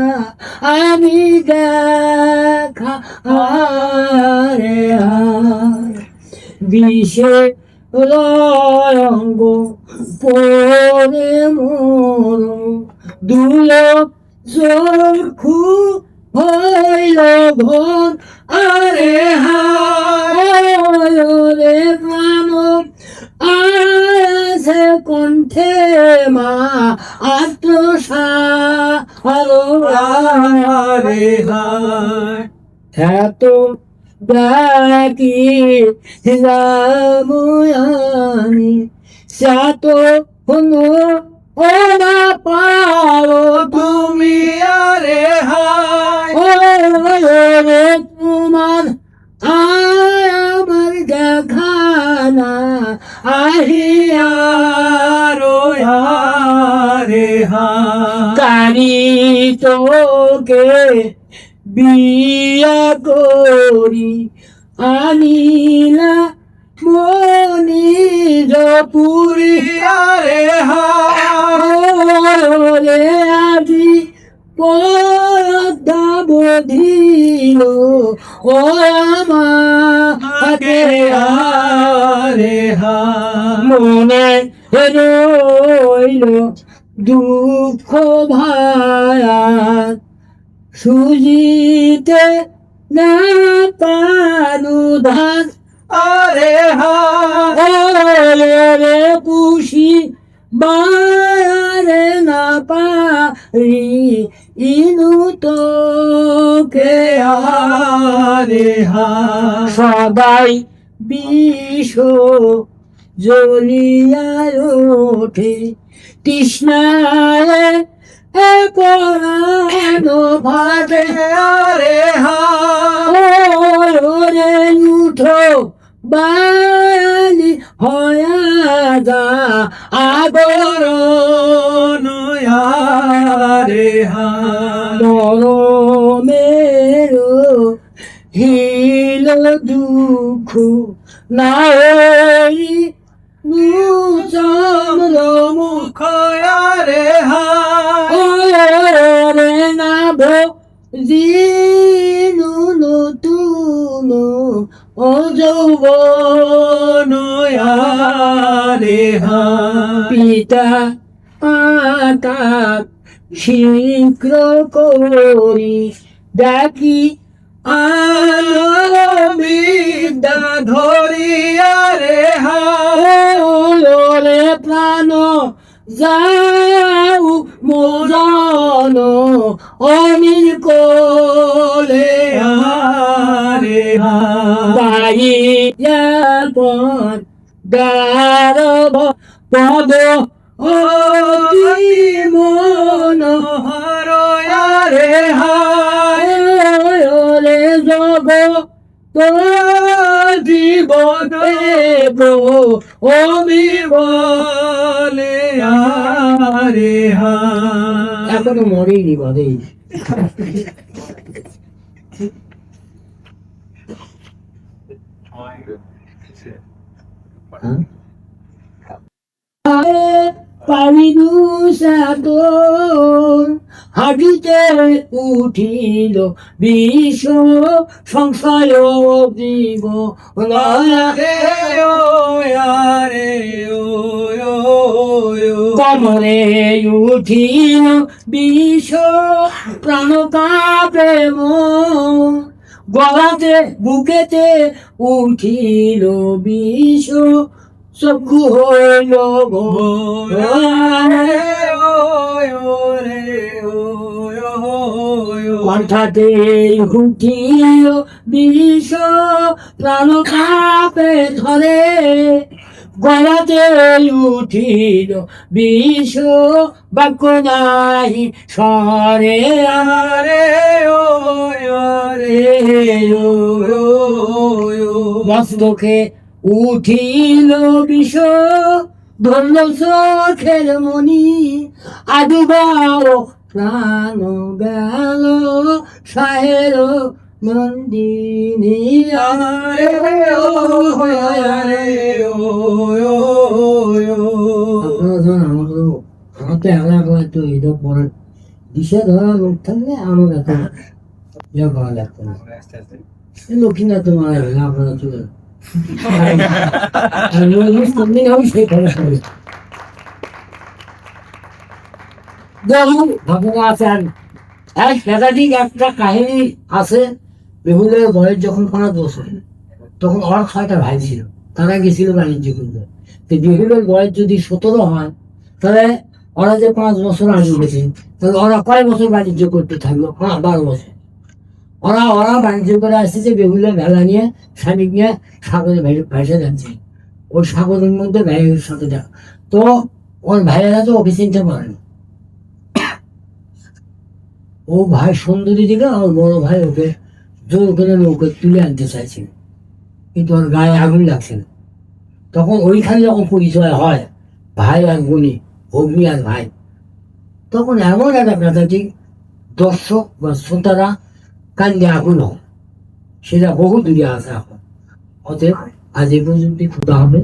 আমি দেখা রে বিষে রঙ্গ পরে মোর দুল চক্ষু হইল ঘর আরে হায় রে মানব আছে কণ্ঠে মা আত্মসার রে হায় এত ডাকি রাময়ানি সাত হলো ওরা পারো তুমি রে হায় রে তোমার আমার দেখানা আহিয়া রোয়া রে হায় কারি তোকে বিয়া করি আনিলা মনির পুরী রে হায় রে আজি পদ্মা বধিল ও আমাকে রে হায় মনে রইল দুঃখ ভায়া সুজিতে না পানু ধান আরে হা রে পুষি বারে না পারি ইনু তো কে আরে হা সবাই বিষ জ্বলিয়ায় ওঠে তৃষ্ণায় এ পরাণ ভাটে আরে হা ওরে উঠো বালি হয়া যা আগর আরে হা মরমের হিল দুঃখ না চন্দ্র মুখ আরে হা রে নাভ জিনু নতুন ও যৌবন আরে হা পিতা মাতা শীঘ্র করি ডাকি আলো বিদ্যা ধরি আরে হা রে প্রাণ যাও মোজন অনিল কোলে আরে হা বাইয়ার পর দারব পদ অতি মন হর আরে হা রে জগ জীব দেব অমি বলে আরে হা এখনো মরেনি বাদে পারিনু সাদর হাঁটিতে উঠিল বিশ্ব সংশয় দিব আরে ও আরে ও কমরে উঠিল বিশ্ব প্রাণ কাপে গলাতে বুকেতে উঠিল বিশ্ব চক্ষু হইল কণ্ঠাতে উঠিল বিশ্ব প্রাণ কাপে ধরে গলাতে উঠিল বিশ্ব বাক্য নাই সরে আরে ও আরে মস্তকে উঠিল বিষ ধরল চোখের মনি আদুবাও প্রাণ গেল সাহের মন্দিনী আরে ও আরে আমার তো একলা তো এটা পরে দিশে ধরা লোক থাকলে আমার এত ইয়ে করা লাগতো না লক্ষ্মীনা তো মারা গেলে আপনারা চলে একটা কাহিনী আছে বেহুলের বয়স যখন 5 বছর তখন ওর 6টা ভাই ছিল তারা গেছিল বাণিজ্য করতে তো বেহুলের বয়স যদি 17 হয় তাহলে ওরা যে 5 বছর আগে গেছে তাহলে ওরা কয় বছর বাণিজ্য করতে থাকলো 12 বছর ওরা বাণিজ্য করে আসছে যে বেহুলের ভেলা নিয়ে শালিক নিয়ে সাগরে ভেসে যাচ্ছে ওর সাগরের মধ্যে ভাইয়ের সাথে দেখা তো ওর ভাইয়েরা তো ওকে চিনতে পারেনি ও ভাই সুন্দরী দিকে ওর বড় ভাই ওকে জোর করে নৌকে তুলে আনতে চাইছে কিন্তু ওর গায়ে আগুন লাগছে না তখন ওইখানে যখন পরিচয় হয় ভাই আর গুণী অগ্নি আর ভাই তখন এমন একটা ব্যাপারটি দর্শক বা শ্রোতারা কান্দে আগুন হয় সেটা বহু দূরে আছে এখন অতএব আজ এই পর্যন্ত ক্ষুধা হবে